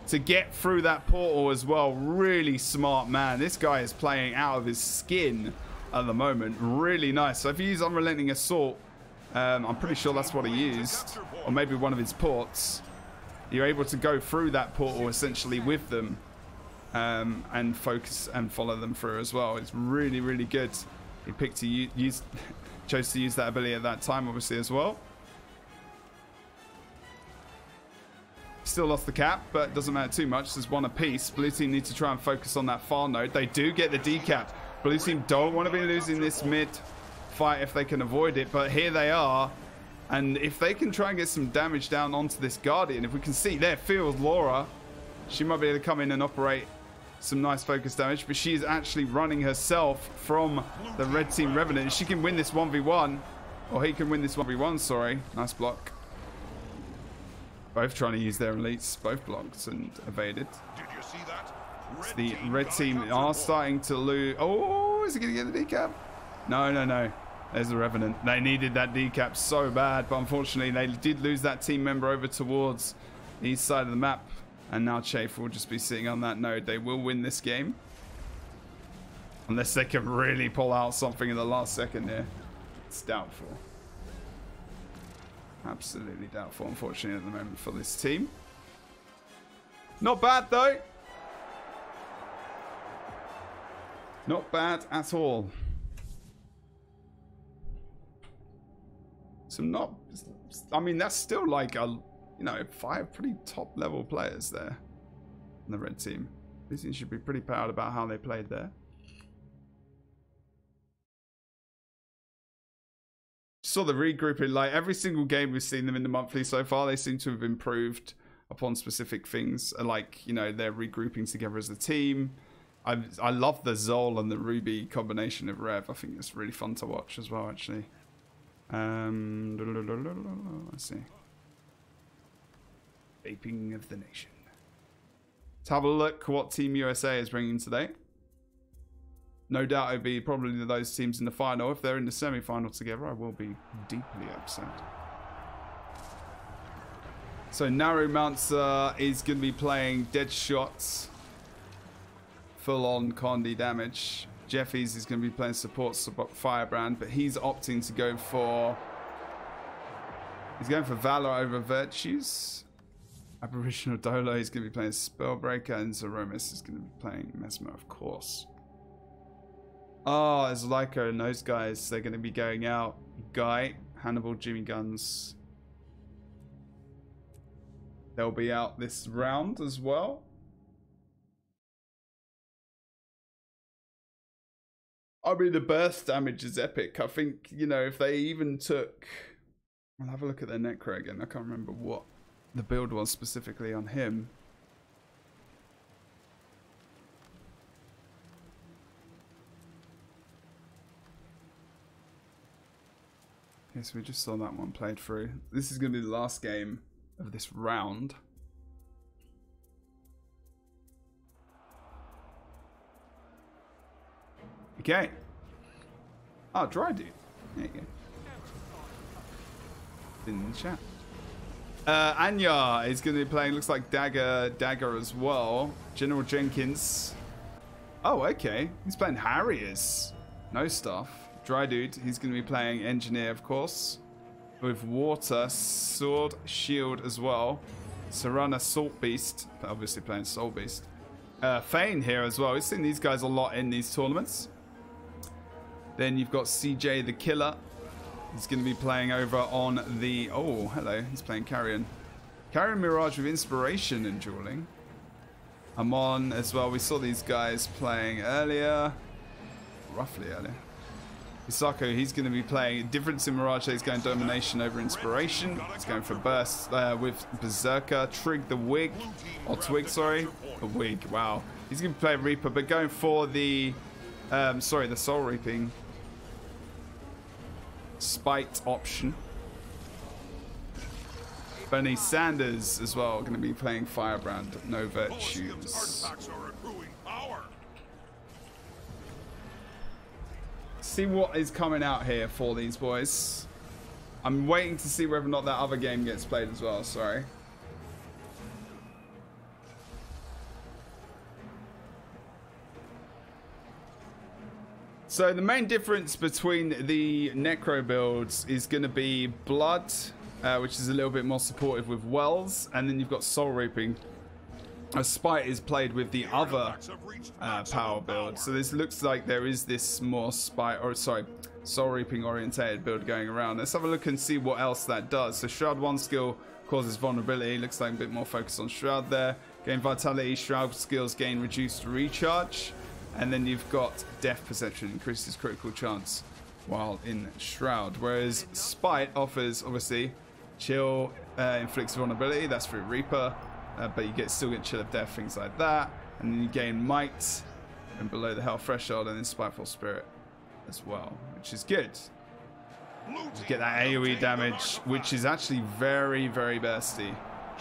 to get through that portal as well. Really smart, man. This guy is playing out of his skin at the moment. Really nice. So if you use unrelenting assault, I'm pretty sure that's what he used, or maybe one of his ports. You're able to go through that portal essentially with them, and focus and follow them through as well. It's really, really good. He picked to chose to use that ability at that time, obviously, as well. Still lost the cap, but it doesn't matter too much. There's one apiece. Blue team need to try and focus on that far node. They do get the decap. Blue team don't want to be losing this mid fight if they can avoid it, but here they are. And if they can try and get some damage down onto this Guardian, if we can see there, feels Laura. She might be able to come in and operate some nice focus damage, but she is actually running herself from the red team Revenant. She can win this 1v1, or he can win this 1v1, sorry. Nice block. Both trying to use their elites, both blocked and evaded. Did you see that? The red team are starting to lose. Oh, is he going to get the decap? No, no, no. There's the Revenant. They needed that decap so bad, but unfortunately they did lose that team member over towards the east side of the map. And now Chafe will just be sitting on that node. They will win this game. Unless they can really pull out something in the last second here. It's doubtful. Absolutely doubtful, unfortunately, at the moment for this team. Not bad, though. Not bad at all. So not... I mean, that's still like a... You know, 5 pretty top level players there in the red team. This team should be pretty proud about how they played there. Saw the regrouping, like every single game we've seen them in the monthly so far, they seem to have improved upon specific things. Like, you know, they're regrouping together as a team. I love the Zol and the Ruby combination of Rev. I think it's really fun to watch as well, actually. Let's see. Vaping of the Nation. Let's have a look what Team USA is bringing today. No doubt it'll be probably those teams in the final. If they're in the semi-final together, I will be deeply upset. So Naru Mansa is going to be playing dead shots. Full-on Condi damage. Jeffy's is going to be playing support Firebrand, but he's opting to go for He's going for Valor over Virtues. Aboriginal Dolo, he's going to be playing Spellbreaker, and Zeromus is going to be playing Mesmer, of course. Oh, there's Lyco and those guys. They're going to be going out. Guy, Hannibal, Jimmy Guns. They'll be out this round as well. I mean, the burst damage is epic. I think, you know, if they even took... I'll have a look at their Necro again. I can't remember what the build was specifically on him. Okay, so we just saw that one played through. This is going to be the last game of this round. Okay. Oh, Dry Dude. There you go. In the chat. Anya is going to be playing, looks like Dagger as well. General Jenkins. Oh, okay. He's playing Harriers. No stuff. Dry Dude, he's going to be playing Engineer, of course. With Water, Sword, Shield as well. Serana, Salt Beast. Obviously playing Soul Beast. Fane here as well. We've seen these guys a lot in these tournaments. Then you've got CJ the Killer. He's going to be playing over on the... Oh, hello. He's playing Carrion. Carrion Mirage with Inspiration and Dueling. Amon as well. We saw these guys playing earlier. Roughly earlier. Isako, he's going to be playing... Difference in Mirage, he's going Domination over Inspiration. He's going for Burst with Berserker. Trig the Wig. Or Twig, sorry. A Wig, wow. He's going to play Reaper, but going for the... sorry, the Soul Reaping. Spite option. Bernie Sanders as well, going to be playing Firebrand. No Virtues. See what is coming out here for these boys. I'm waiting to see whether or not that other game gets played as well, sorry. So the main difference between the Necro builds is going to be Blood, which is a little bit more supportive with Wells, and then you've got Soul Reaping. Spite is played with the other power build. So this looks like there is this more Spite, or sorry, Soul Reaping orientated build going around. Let's have a look and see what else that does. So Shroud 1 skill causes vulnerability. Looks like a bit more focus on Shroud there. Gain Vitality, Shroud skills gain reduced recharge. And then you've got Death Perception, increases critical chance while in Shroud. Whereas Spite offers, obviously, Chill, inflicts vulnerability. That's through Reaper. But you still get Chill of Death, things like that. And then you gain Might and below the health threshold, and then Spiteful Spirit as well, which is good. You get that AoE damage, which is actually very, very bursty.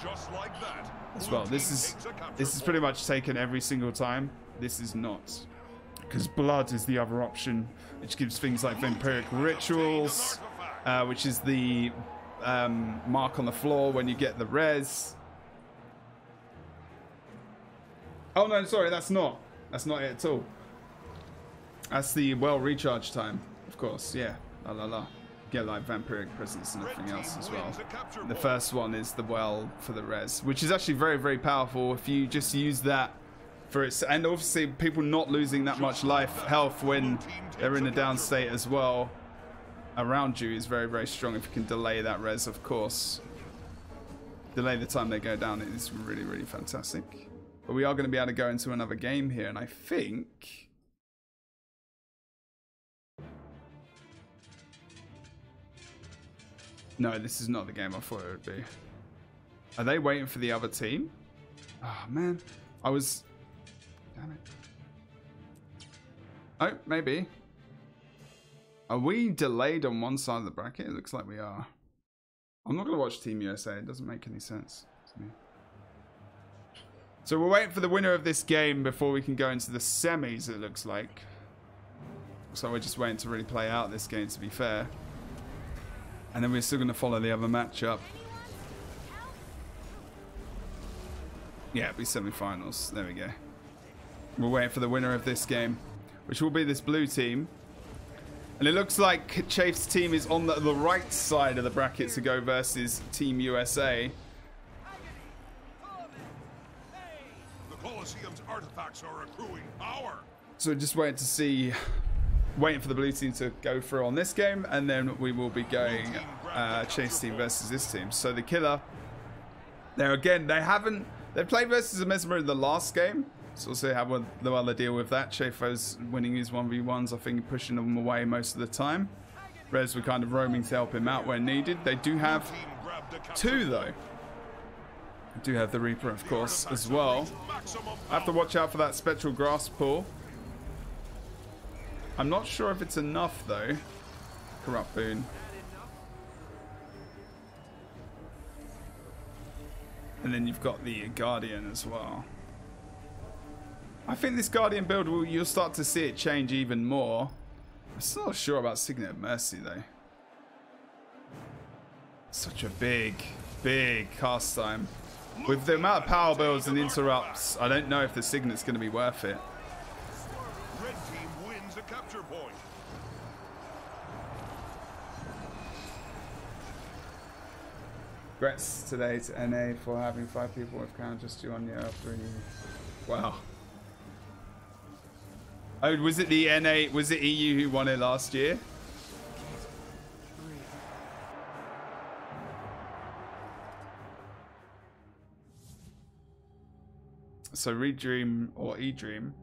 Just like that. As well. This is pretty much taken every single time. This is not, because Blood is the other option, which gives things like Vampiric Rituals, which is the mark on the floor when you get the res. Oh no, sorry, that's not it at all. That's the well recharge time, of course. Yeah, la la la. Get like Vampiric Presence and everything else as well. The first one is the well for the res, which is actually very, very powerful if you just use that. And obviously people not losing that much health when they're in a down state as well around you is very, very strong if you can delay that res, of course. Delay the time they go down. It is really, really fantastic. But we are going to be able to go into another game here, and I think... No, this is not the game I thought it would be. Are they waiting for the other team? Oh, man. I was... Damn it. Oh, maybe. Are we delayed on one side of the bracket? It looks like we are. I'm not going to watch Team USA. It doesn't make any sense to me. So we're waiting for the winner of this game before we can go into the semis, it looks like. So we're just waiting to really play out this game, to be fair. And then we're still going to follow the other matchup. Yeah, it'll be semi-finals. There we go. We're waiting for the winner of this game, which will be this blue team. And it looks like Chafe's team is on the right side of the bracket to go versus Team USA. The Colosseum's artifacts are accruing power. So we're just waiting to see, waiting for the blue team to go through on this game, and then we will be going Chase team versus this team. So the killer, there again, they played versus a Mesmer in the last game. So we'll see how they'll deal with that. Chafo's winning his 1v1s, I think, pushing them away most of the time. Rez were kind of roaming to help him out when needed. They do have two, though. They do have the Reaper, of course, as well. I have to watch out for that Spectral Grass pool. I'm not sure if it's enough, though. Corrupt Boon. And then you've got the Guardian as well. I think this Guardian build, you'll start to see it change even more. I'm still not sure about Signet of Mercy, though. Such a big cast time. With the amount of power builds and interrupts, I don't know if the Signet's going to be worth it. Red team wins a capture point. Congrats today to NA for having 5 people with crown just you on your 3. Wow. Oh, was it the NA? Was it EU who won it last year? So Redream or eDream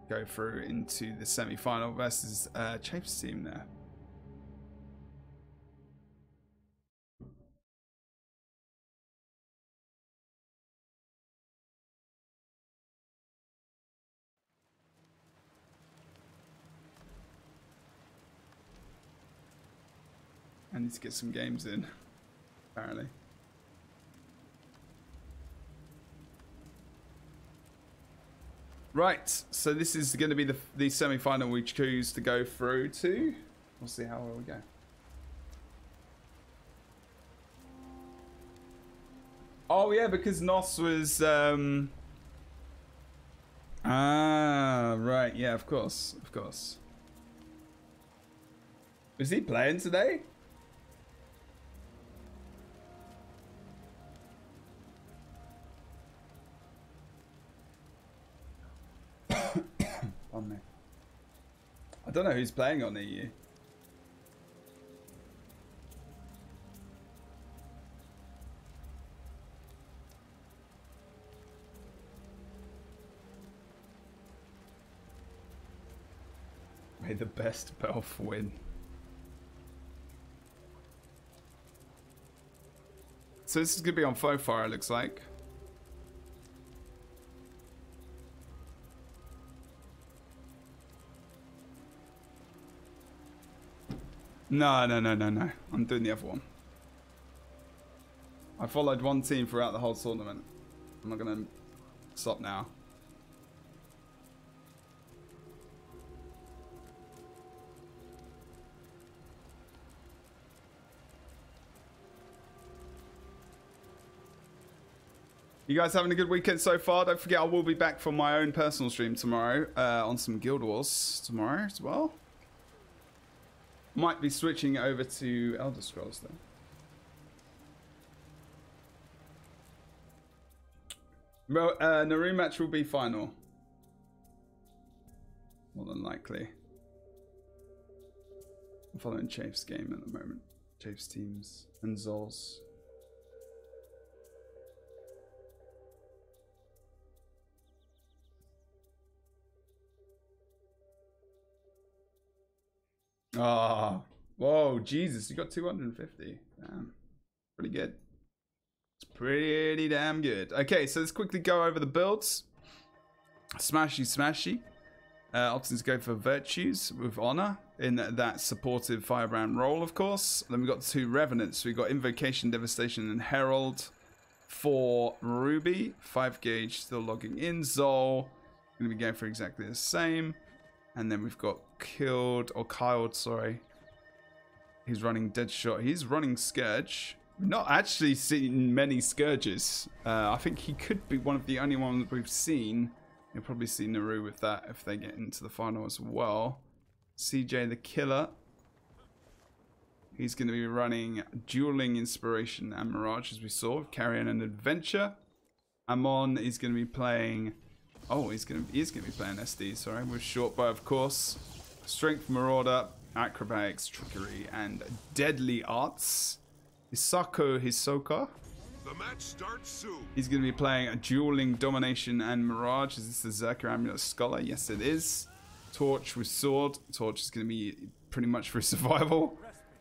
go through into the semi-final versus Chafe's team there. I need to get some games in, apparently. Right, so this is going to be the semi-final we choose to go through to. We'll see how well we go. Oh yeah, because Nos was... right, yeah, of course, of course. Was he playing today? On me. I don't know who's playing on EU. May the best Belf win. So this is going to be on Fofire, it looks like. No. I'm doing the other one. I followed one team throughout the whole tournament. I'm not going to stop now. You guys having a good weekend so far? Don't forget I will be back for my own personal stream tomorrow on some Guild Wars tomorrow as well. Might be switching over to Elder Scrolls though. The rematch will be final. More than likely. I'm following Chafe's game at the moment. Chafe's teams and Zol's. Ah, whoa, Jesus, you got 250. Damn, pretty good. It's pretty damn good. Okay, so let's quickly go over the builds. Smashy. Options go for Virtues with Honor in that supportive Firebrand role, of course. Then we've got 2 Revenants. We've got Invocation, Devastation, and Herald for Ruby. 5 gauge still logging in. Zol, going to be going for exactly the same. And then we've got Kyled, sorry. He's running Deadshot. He's running Scourge. We've not actually seen many Scourges. I think he could be one of the only ones we've seen. You'll probably see Naru with that if they get into the final as well. CJ the Killer. He's going to be running Dueling Inspiration and Mirage, as we saw, Carrying an Adventure. Amon is going to be playing... Oh, he's going to be playing SD, sorry, with Short Bow, of course. Strength Marauder, Acrobatics, Trickery, and Deadly Arts. Hisoka. The match starts soon. He's going to be playing a Dueling Domination and Mirage. Is this the Zerker Amulet Scholar? Yes, it is. Torch with Sword. Torch is going to be pretty much for survival.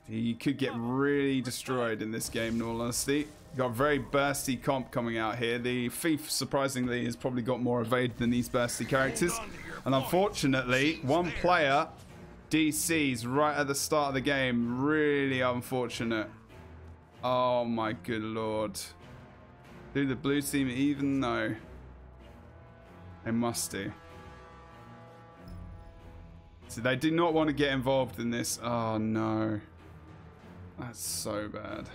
He could get really destroyed in this game, in all honesty. Got a very bursty comp coming out here. The Thief, surprisingly, has probably got more evade than these bursty characters. And unfortunately, one player DCs right at the start of the game. Really unfortunate. Oh my good lord. Do the blue team even know? They must do. So they do not want to get involved in this. Oh no. That's so bad.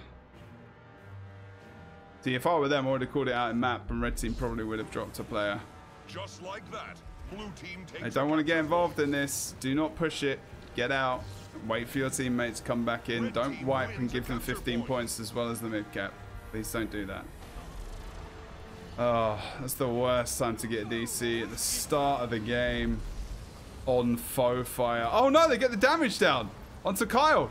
See, if I were them, I would have called it out in map, and red team probably would have dropped a player. Just like that, blue team takes. They don't want to get involved in this. Do not push it. Get out. Wait for your teammates to come back in. Don't wipe and give them 15 points as well as the mid cap. Please don't do that. Oh, that's the worst time to get DC at the start of the game on faux fire. Oh no, they get the damage down onto Kyle.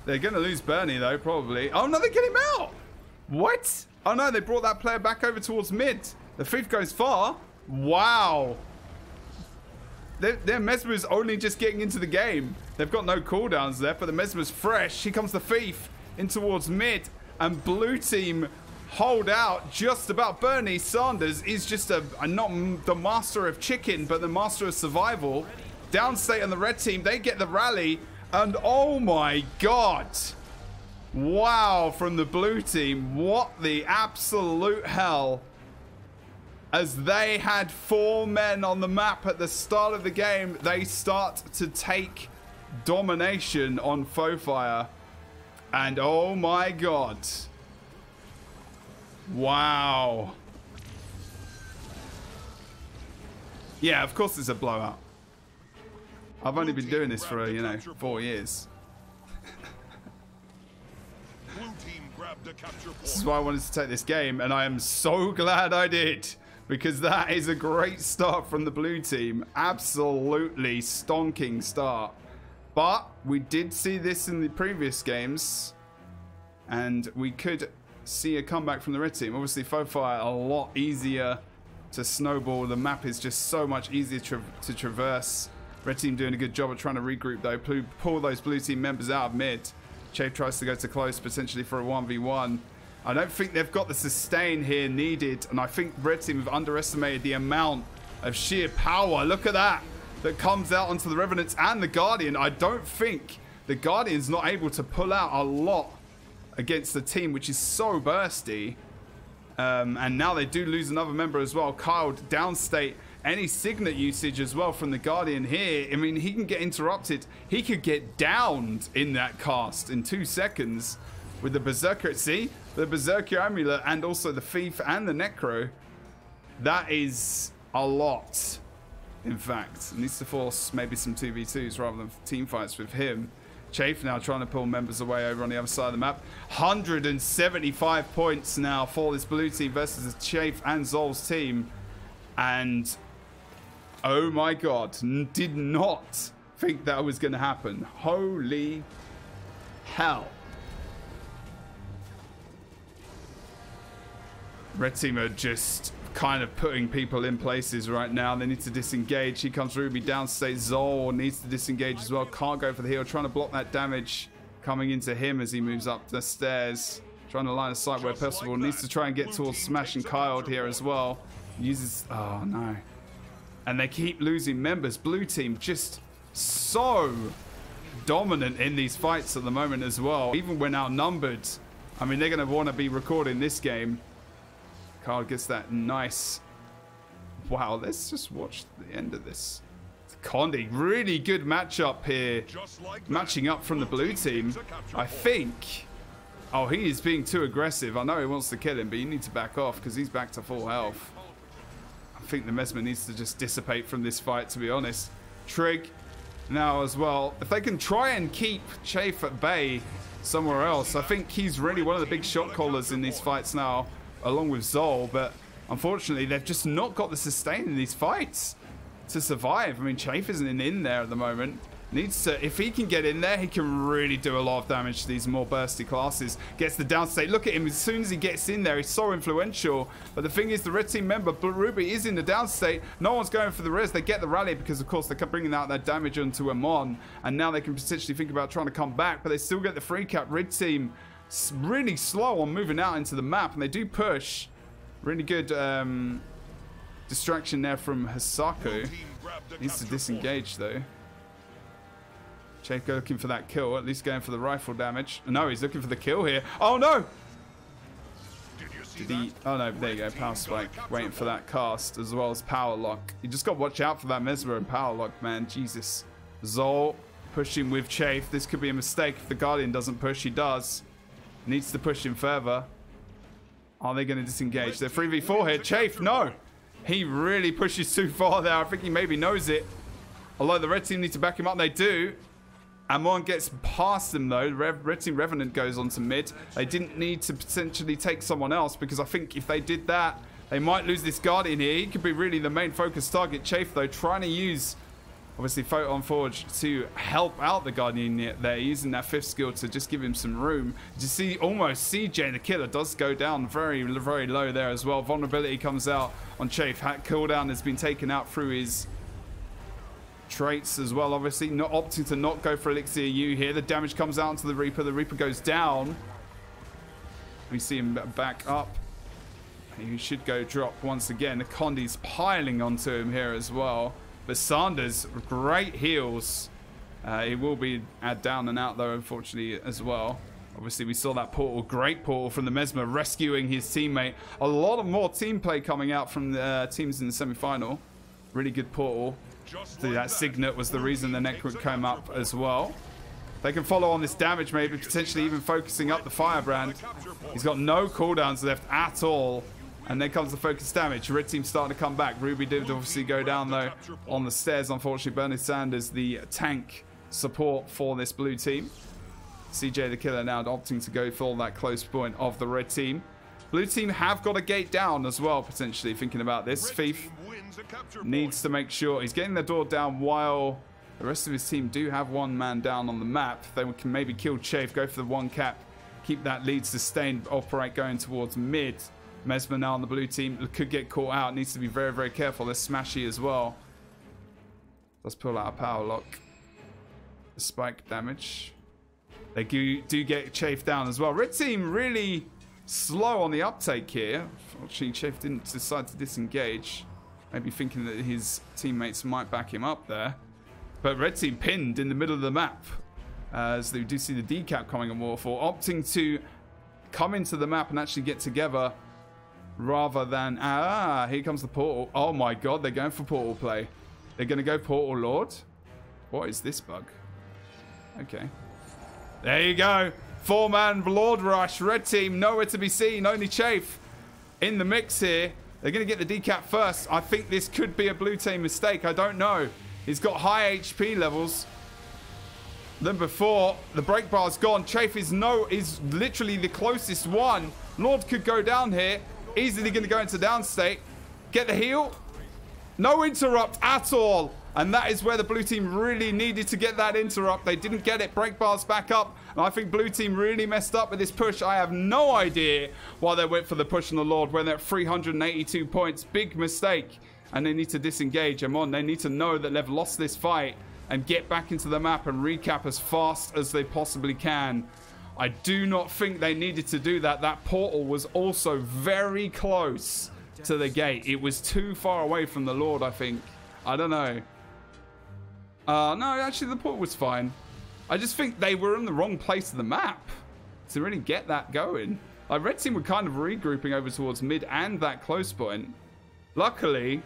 They're going to lose Bernie though, probably. Oh no, they get him out. What? Oh no, they brought that player back over towards mid. The Thief goes far. Wow. Their Mesmer's only just getting into the game. They've got no cooldowns left, but the Mesmer's fresh. Here comes the Thief in towards mid. And blue team hold out just about. Bernie Sanders is just not the master of chicken, but the master of survival. Downstate on the red team, they get the rally. And oh my god. Wow, from the blue team. What the absolute hell. As they had 4 men on the map at the start of the game, they start to take domination on faux fire. And oh my god. Wow. Yeah, of course it's a blowout. I've only been doing this for, 4 years. This is why I wanted to take this game, and I am so glad I did. Because that is a great start from the blue team. Absolutely stonking start. But we did see this in the previous games. And we could see a comeback from the red team. Obviously, faux fire a lot easier to snowball. The map is just so much easier to traverse. Red team doing a good job of trying to regroup though. Pull those blue team members out of mid. Chafe tries to go to close, potentially for a 1v1. I don't think they've got the sustain here needed, and I think red team have underestimated the amount of sheer power. Look at that comes out onto the Revenants and the Guardian. I don't think the Guardian's not able to pull out a lot against the team, which is so bursty. And now they do lose another member as well. Kyle downstate. Any Signet usage as well from the Guardian here. I mean, he can get interrupted. He could get downed in that cast in 2 seconds with the Berserker. See? The Berserker Amulet and also the Thief and the Necro. That is a lot, in fact. Needs to force maybe some 2v2s rather than team fights with him. Chafe now trying to pull members away over on the other side of the map. 175 points now for this blue team versus the Chafe and Zol's team. And oh my god, did not think that was going to happen. Holy hell. Red team are just kind of putting people in places right now. They need to disengage. Here comes Ruby downstate. Zol needs to disengage as well. Can't go for the heal. Trying to block that damage coming into him as he moves up the stairs. Trying to line of sight where possible. Needs to try and get towards Smash and Kyle here as well. Uses... Oh, no. And they keep losing members. Blue team just so dominant in these fights at the moment as well. Even when outnumbered. I mean, they're going to want to be recording this game. Kyle gets that nice... Wow, let's just watch the end of this. Condi, really good matchup here. Matching up from the blue team. I think... Oh, he is being too aggressive. I know he wants to kill him, but you need to back off because he's back to full health. I think the Mesmer needs to just dissipate from this fight, to be honest. Trig now as well. If they can try and keep Chafe at bay somewhere else, I think he's really one of the big shot callers in these fights now, along with Zol. But unfortunately, they've just not got the sustain in these fights to survive. I mean, Chafe isn't in there at the moment. Needs to, if he can get in there, he can really do a lot of damage to these more bursty classes. Gets the downstate. Look at him. As soon as he gets in there, he's so influential. But the thing is, the red team member, Ruby, is in the downstate. No one's going for the res. They get the rally because, of course, they're bringing out that damage onto Amon. And now they can potentially think about trying to come back. But they still get the free cap. Red team really slow on moving out into the map. And they do push. Really good distraction there from Hisako. Needs to disengage, though. Chafe looking for that kill, at least going for the rifle damage. No, he's looking for the kill here. Oh, no! Did he? Oh, no, there you go. Power Spike. Waiting for that cast, as well as Power Lock. You just got to watch out for that Mesmer and Power Lock, man. Jesus. Zol pushing with Chafe. This could be a mistake if the Guardian doesn't push. He does. Needs to push him further. Are they going to disengage? They're 3v4 here. Chafe, no! He really pushes too far there. I think he maybe knows it. Although the red team need to back him up. They do. Amon gets past them though. Red Team Revenant goes on to mid. They didn't need to potentially take someone else because I think if they did that, they might lose this Guardian here. He could be really the main focus target. Chafe though, trying to use obviously Photon Forge to help out the Guardian there, using that 5th skill to just give him some room. You see almost CJ the Killer does go down very, very low there as well. Vulnerability comes out on Chafe. Cooldown has been taken out through his traits as well, obviously. Not opting to not go for Elixir U here. The damage comes out onto the Reaper. The Reaper goes down. We see him back up. He should go drop once again. The Condi's piling onto him here as well. But Sanders, great heals. He will be down and out though, unfortunately, as well. Obviously, we saw that portal, great portal from the Mesmer, rescuing his teammate. A lot of more team play coming out from the teams in the semi-final. Really good portal. So that Signet was the reason the Necro came up as well. They can follow on this damage, maybe potentially even focusing up the Firebrand. He's got no cooldowns left at all. And then comes the focus damage. Red team starting to come back. Ruby did obviously go down though on the stairs. Unfortunately, Bernie Sanders, the tank support for this blue team. CJ the Killer now opting to go for that close point of the red team. Blue team have got a gate down as well, potentially thinking about this. Thief needs to make sure he's getting the door down while the rest of his team do have one man down on the map. They can maybe kill Chafe, go for the one cap, keep that lead sustained, operate going towards mid. Mesmer now on the blue team could get caught out. Needs to be very, very careful. There's Smashy as well. Let's pull out a power lock. The spike damage. They do get Chafe down as well. Red team really slow on the uptake here. Unfortunately, Chafe didn't decide to disengage. Maybe thinking that his teammates might back him up there. But red team pinned in the middle of the map. As they do see the decap coming on Waterfall. Opting to come into the map and actually get together. Rather than... here comes the portal. Oh my god, they're going for portal play. They're going to go portal lord. What is this bug? Okay. There you go. 4-man Lord Rush. Red team nowhere to be seen. Only Chafe in the mix here. They're going to get the decap first. I think this could be a blue team mistake. I don't know. He's got high HP levels than before. The break bar's gone. Chafe is literally the closest one. Lord could go down here. Easily going to go into downstate. Get the heal. No interrupt at all. And that is where the blue team really needed to get that interrupt. They didn't get it. Break bars back up. And I think blue team really messed up with this push. I have no idea why they went for the push on the Lord when they're at 382 points. Big mistake. And they need to disengage them on. They need to know that they've lost this fight and get back into the map and recap as fast as they possibly can. I do not think they needed to do that. That portal was also very close to the gate. It was too far away from the Lord, I think. I don't know. No, actually, the portal was fine. I just think they were in the wrong place of the map to really get that going. Like, red team were kind of regrouping over towards mid and that close point. Luckily,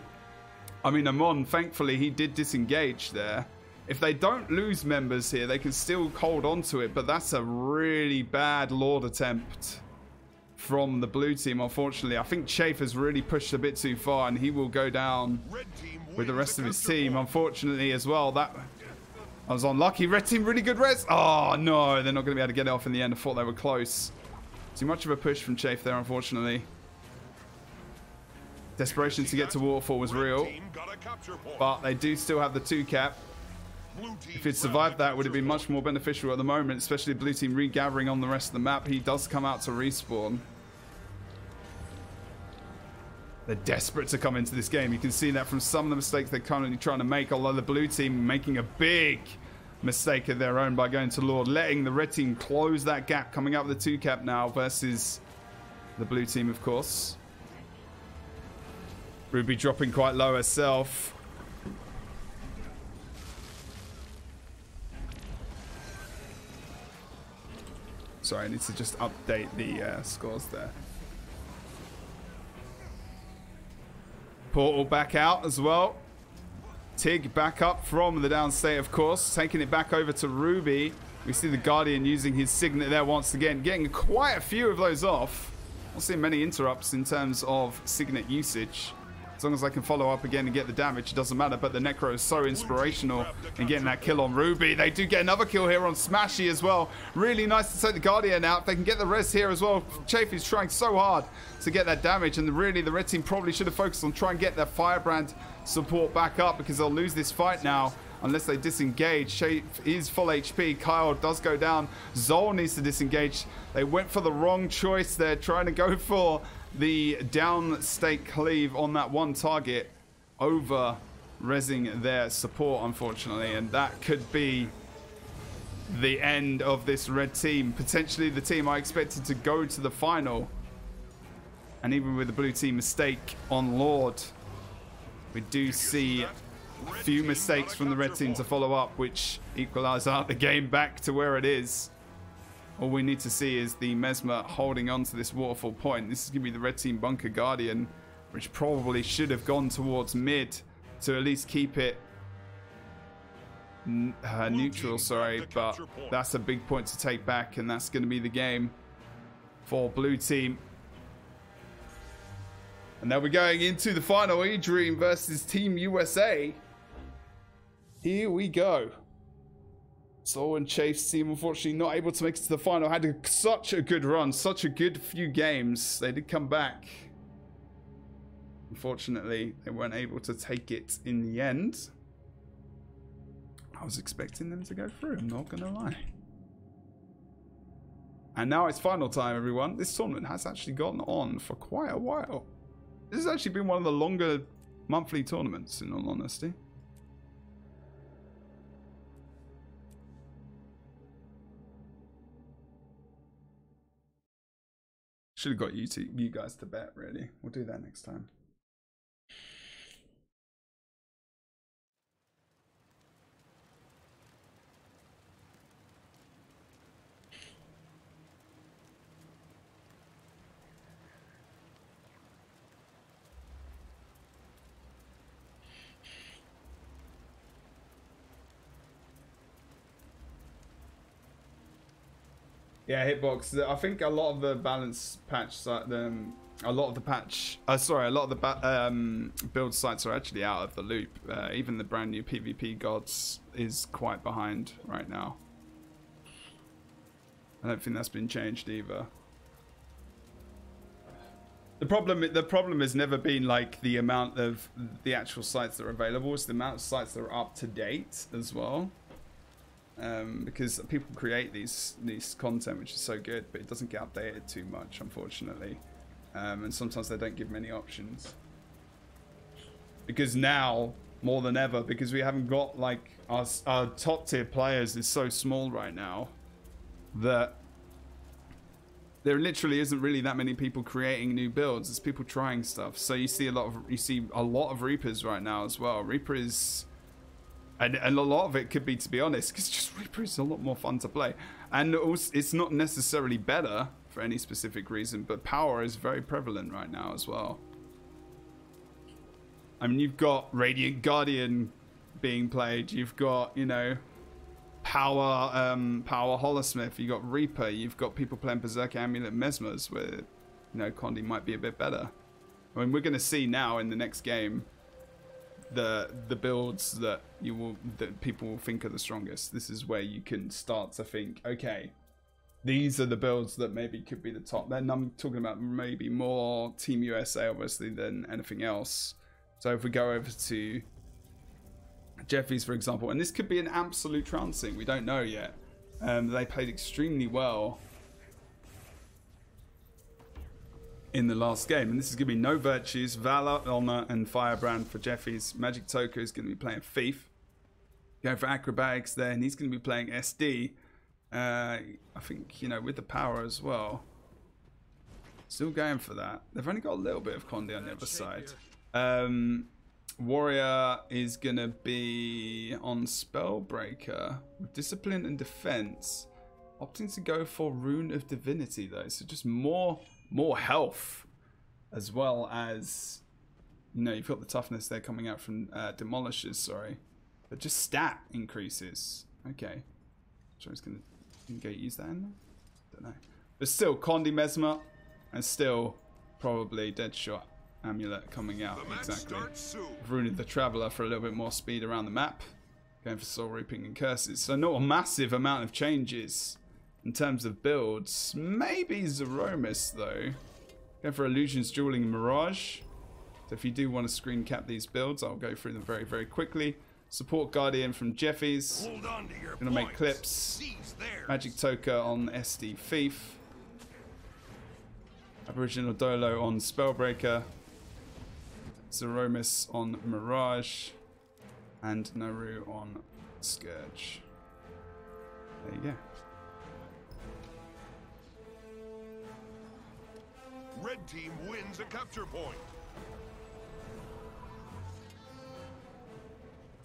I mean, Amon, thankfully, he did disengage there. If they don't lose members here, they can still hold on to it. But that's a really bad Lord attempt from the blue team, unfortunately. I think Chafe has really pushed a bit too far, and he will go down with the rest of his team, unfortunately, as well. That I was unlucky. Red team, really good res. Oh, no. They're not going to be able to get it off in the end. I thought they were close. Too much of a push from Chafe there, unfortunately. Desperation to get to Waterfall was real. But they do still have the 2 cap. If he'd survived that, it would have been much more beneficial at the moment, especially blue team regathering on the rest of the map. He does come out to respawn. They're desperate to come into this game. You can see that from some of the mistakes they're currently trying to make, although the blue team making a big mistake of their own by going to Lord, letting the red team close that gap, coming up with the 2 cap now versus the blue team, of course. Ruby dropping quite low herself. Sorry, I need to just update the scores there. Portal back out as well. Tig back up from the downstate, of course. Taking it back over to Ruby. We see the Guardian using his Signet there once again. Getting quite a few of those off. Not seeing many interrupts in terms of Signet usage. As long as I can follow up again and get the damage, it doesn't matter. But the Necro is so inspirational in getting that kill on Ruby. They do get another kill here on Smashy as well. Really nice to take the Guardian out. They can get the res here as well. Chafe is trying so hard to get that damage. And really, the red team probably should have focused on trying to get their Firebrand support back up, because they'll lose this fight now unless they disengage. Chafe is full HP. Kyle does go down. Zol needs to disengage. They went for the wrong choice there, trying to go for the downstate cleave on that one target over resing their support, unfortunately, and that could be the end of this red team. Potentially the team I expected to go to the final, and even with the blue team mistake on Lord, we do see a few mistakes from the red team to follow up, which equalize out the game back to where it is. All we need to see is the Mesmer holding on to this waterfall point. This is going to be the red team bunker Guardian, which probably should have gone towards mid to at least keep it neutral, sorry. But that's a big point to take back, and that's going to be the game for blue team. And now we're going into the final, E-Dream versus Team USA. Here we go. So and Chafe's team, unfortunately, not able to make it to the final. Had such a good run, such a good few games. They did come back. Unfortunately, they weren't able to take it in the end. I was expecting them to go through, I'm not going to lie. And now it's final time, everyone. This tournament has actually gone on for quite a while. This has actually been one of the longer monthly tournaments, in all honesty. Should have got you guys to bet, really. We'll do that next time. Yeah, hitbox. I think a lot of the balance patch, a lot of the build sites are actually out of the loop. Even the brand new PvP gods is quite behind right now. I don't think that's been changed either. The problem has never been like the amount of the actual sites that are available. It's the amount of sites that are up to date as well. Because people create these content, which is so good, but it doesn't get updated too much, unfortunately. And sometimes they don't give many options. Because now, more than ever, because we haven't got like our top tier players is so small right now that there literally isn't really that many people creating new builds. It's people trying stuff. So you see a lot of Reapers right now as well. Reaper is. And a lot of it could be, to be honest, because just Reaper is a lot more fun to play. And also, it's not necessarily better for any specific reason, but power is very prevalent right now as well. I mean, you've got Radiant Guardian being played. You've got, you know, Power Holosmith. You've got Reaper. You've got people playing Berserker Amulet Mesmers, where, you know, Condi might be a bit better. I mean, we're going to see now in the next game the builds that people will think are the strongest. This is where you can start to think, okay, these are the builds that maybe could be the top. Then I'm talking about maybe more Team USA obviously than anything else. So if we go over to Jeffy's, for example, and this could be an absolute trouncing, we don't know yet. They played extremely well in the last game, and this is going to be no virtues, valor, honor, and firebrand for Jeffy's. Magic Toka is going to be playing thief, going for acrobatics there, and he's going to be playing SD. I think, you know, with the power as well. Still going for that. They've only got a little bit of Condi on the other side. Warrior is going to be on Spellbreaker with discipline and defense, opting to go for Rune of Divinity though, so just more health, as well as, you know, you've got the toughness there coming out from Demolishers, sorry, but just stat increases. Okay, sure, he's going to use that in there? Don't know, but still Condi Mesmer, and still probably Deadshot Amulet coming out. Exactly. Rune the Traveler for a little bit more speed around the map, going for Soul Reaping and Curses. So not a massive amount of changes in terms of builds. Maybe Zeromus though, going for Illusions, Dueling, and Mirage. So if you do want to screen cap these builds, I'll go through them very, very quickly. Support Guardian from Jeffy's. Gonna make clips. Magic Toka on SD Thief. Aboriginal Dolo on Spellbreaker. Zeromus on Mirage. And Naru on Scourge. There you go. Red team wins a capture point.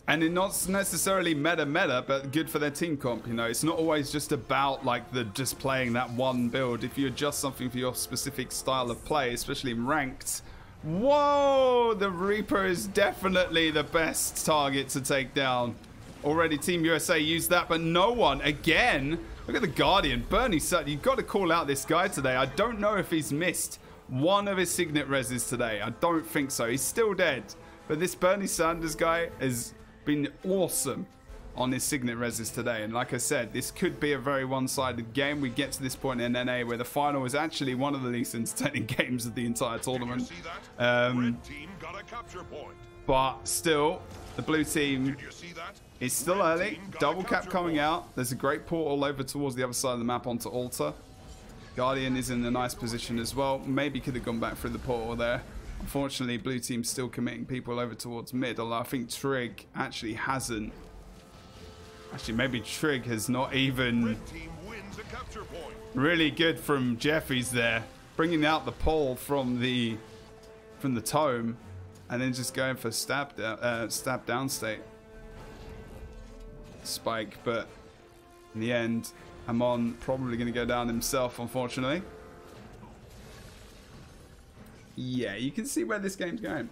And it's not necessarily meta, but good for their team comp, you know. It's not always just about like just playing that one build. If you adjust something for your specific style of play, especially in ranked. Whoa, the Reaper is definitely the best target to take down. Already Team USA used that, but no one again. Look at the Guardian. Bernie Sutton, you've got to call out this guy today. I don't know if he's missed one of his Signet Reses today. I don't think so. He's still dead. But this Bernie Sanders guy has been awesome on his Signet Reses today. And like I said, this could be a very one-sided game. We get to this point in NA where the final is actually one of the least entertaining games of the entire tournament. Red team got a capture point. But still, the blue team is still early. Double cap coming out. There's a great portal over towards the other side of the map onto Altar. Guardian is in a nice position as well. Maybe could have gone back through the portal there. Unfortunately, blue team's still committing people over towards mid, although I think Trig actually hasn't. Actually, maybe Trig has not even. Red team wins a capture point. Really good from Jeffy's there, bringing out the pole from the tome, and then just going for stab down state spike. But in the end, Amon probably going to go down himself, unfortunately. Yeah, you can see where this game's going.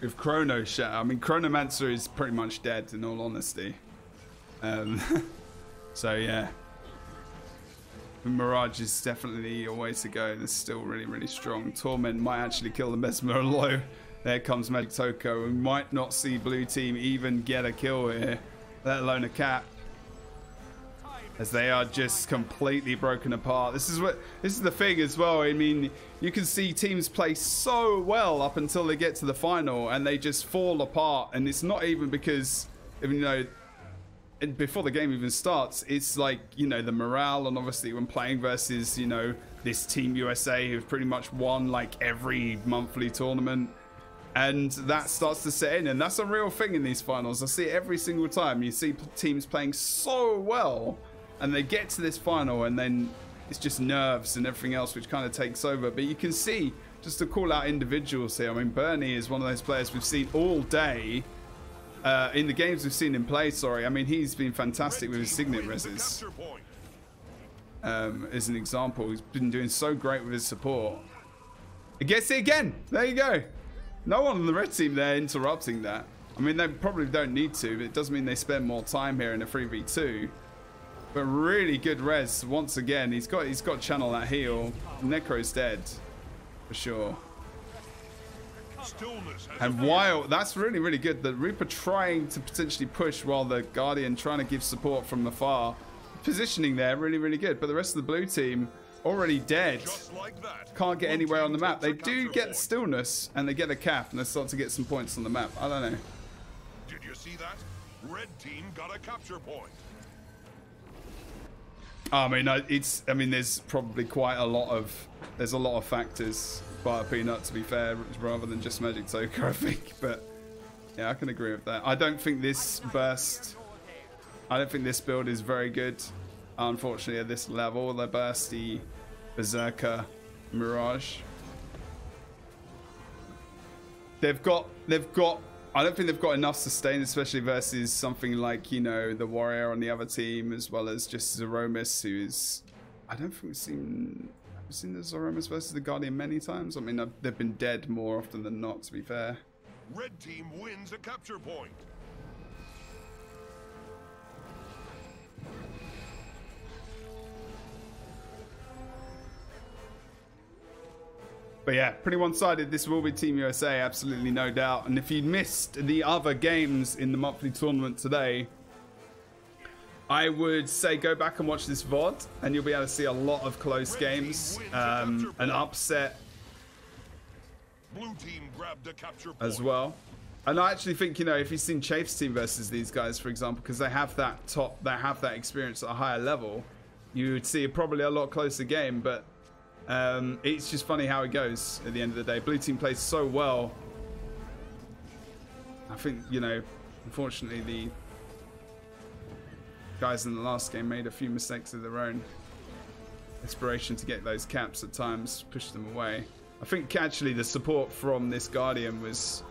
With Chrono Shatter, I mean, Chronomancer is pretty much dead, in all honesty. So yeah, Mirage is definitely a way to go. It's still really, really strong. Torment might actually kill the Mesmer low. There comes Magic Toko. We might not see blue team even get a kill here, let alone a cap, as they are just completely broken apart. This is the thing as well. I mean, you can see teams play so well up until they get to the final and they just fall apart. And it's not even because, you know, before the game even starts, it's like, you know, the morale, and obviously when playing versus, you know, this Team USA who've pretty much won like every monthly tournament, and that starts to set in. And that's a real thing in these finals. I see it every single time. You see teams playing so well and they get to this final, and then it's just nerves and everything else which kind of takes over. But you can see, just to call out individuals here, I mean, Bernie is one of those players we've seen all day. In the games we've seen him play, sorry. I mean, he's been fantastic with his Signet Reses. As an example, he's been doing so great with his support. It gets it again. There you go. No one on the red team there interrupting that. I mean, they probably don't need to, but it does mean they spend more time here in a 3v2. But really good res once again. He's got channel that heal. Necro's dead for sure. And while that's really good, the Reaper trying to potentially push while the Guardian trying to give support from afar. Positioning there really good, but the rest of the blue team already dead. Can't get anywhere on the map. They do get stillness and they get a cap and they start to get some points on the map. I don't know. Did you see that? Red team got a capture point. I mean, there's probably quite a lot of factors by Peanut, to be fair, rather than just Magic Toker, I think. But yeah, I can agree with that. I don't think this burst, I don't think this build is very good. Unfortunately, at this level, the bursty Berserker Mirage. They've got. I don't think they've got enough sustain, especially versus something like, you know, the Warrior on the other team, as well as just Zeromus, who's... I don't think we've seen the Zeromus versus the Guardian many times. I mean, they've been dead more often than not, to be fair. Red team wins a capture point. But yeah, pretty one-sided. This will be Team USA, absolutely no doubt. And if you missed the other games in the monthly tournament today, I would say go back and watch this VOD, and you'll be able to see a lot of close games. An upset Blue team grabbed a capture point as well. And I actually think, you know, if you've seen Chafe's team versus these guys, for example, because they have that experience at a higher level, you would see probably a lot closer game. But it's just funny how it goes at the end of the day. Blue team plays so well. I think, you know, unfortunately the guys in the last game made a few mistakes of their own. Desperation to get those caps at times pushed them away. I think actually the support from this Guardian was...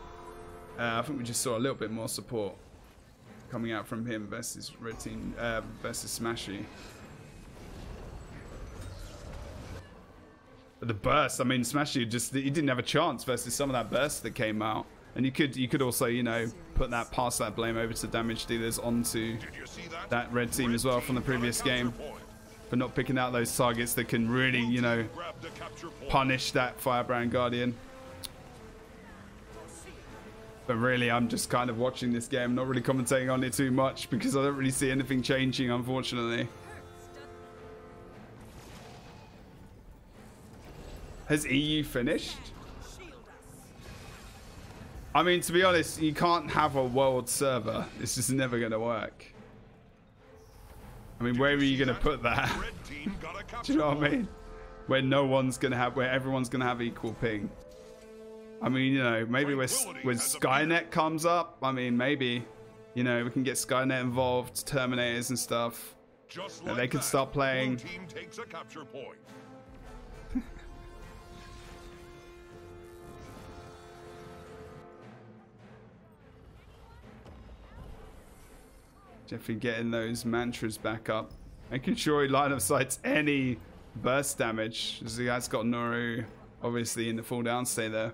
I think we just saw a little bit more support coming out from him versus Red Team, versus Smashy. But the burst, I mean, Smashy he didn't have a chance versus some of that burst that came out. And you could also, you know, pass that blame over to damage dealers onto that Red Team as well from the previous game for not picking out those targets that can really, you know, punish that Firebrand Guardian. But really, I'm just kind of watching this game, not really commentating on it too much because I don't really see anything changing, unfortunately. Has EU finished? I mean, to be honest, you can't have a world server. It's just never going to work. I mean, where are you going to put that? Do you know what I mean? Where everyone's going to have equal ping. I mean, you know, maybe when Skynet comes up, I mean, maybe, you know, we can get Skynet involved, Terminators and stuff. And they can start playing. Team takes a capture point. Definitely getting those mantras back up. Making sure he line of sights any burst damage. As he has got Noru obviously in the full down stay there.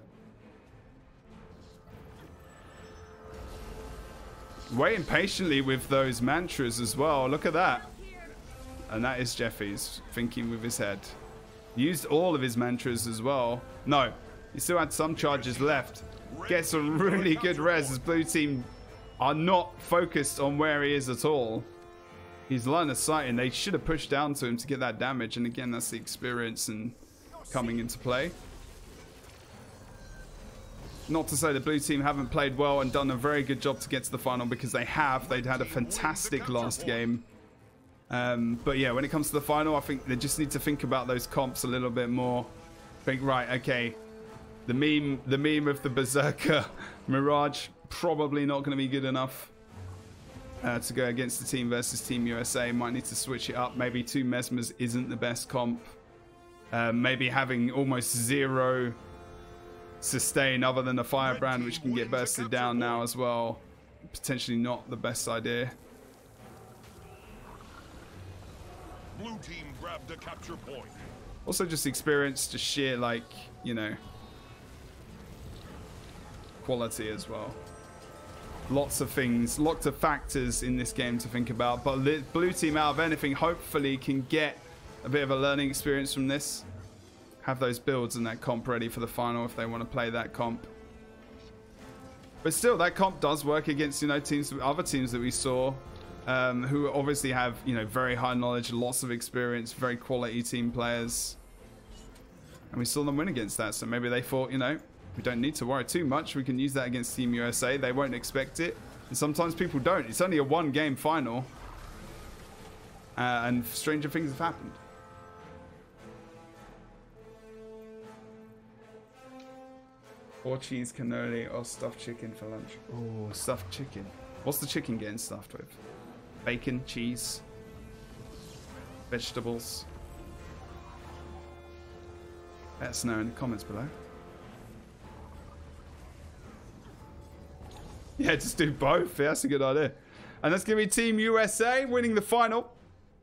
Waiting patiently with those mantras as well. Look at that. And that is Jeffy's thinking with his head. Used all of his mantras as well. No, he still had some charges left. Gets a really good res as blue team are not focused on where he is at all. He's line of sight and they should have pushed down to him to get that damage. And again, that's the experience and coming into play. Not to say the blue team haven't played well and done a very good job to get to the final, because they have. They'd had a fantastic last game. But yeah, when it comes to the final, I think they just need to think about those comps a little bit more. Think, right, okay, the meme of the Berserker Mirage, probably not going to be good enough to go against the team versus Team USA. Might need to switch it up. Maybe 2 Mesmers isn't the best comp. Maybe having almost 0 sustain other than the Firebrand, which can get bursted down now as well. Potentially not the best idea. Blue team grabbed a capture point. Also just experience, just sheer, like, you know, quality as well. Lots of things, lots of factors in this game to think about. But blue team, out of anything, hopefully can get a bit of a learning experience from this. Have those builds and that comp ready for the final if they want to play that comp. But still, that comp does work against, you know, other teams that we saw, who obviously have, you know, very high knowledge, lots of experience, very quality team players. And we saw them win against that. So maybe they thought, you know, we don't need to worry too much. We can use that against Team USA. They won't expect it. And sometimes people don't. It's only a one-game final. And stranger things have happened. Or cheese cannoli or stuffed chicken for lunch. Oh, stuffed chicken. What's the chicken getting stuffed with? Bacon, cheese, vegetables. Let us know in the comments below. Yeah, just do both. Yeah, that's a good idea. And that's going to be Team USA winning the final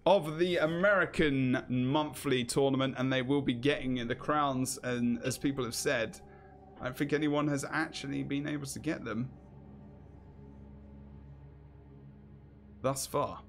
of the American monthly tournament. And they will be getting the crowns. And as people have said, I don't think anyone has actually been able to get them thus far.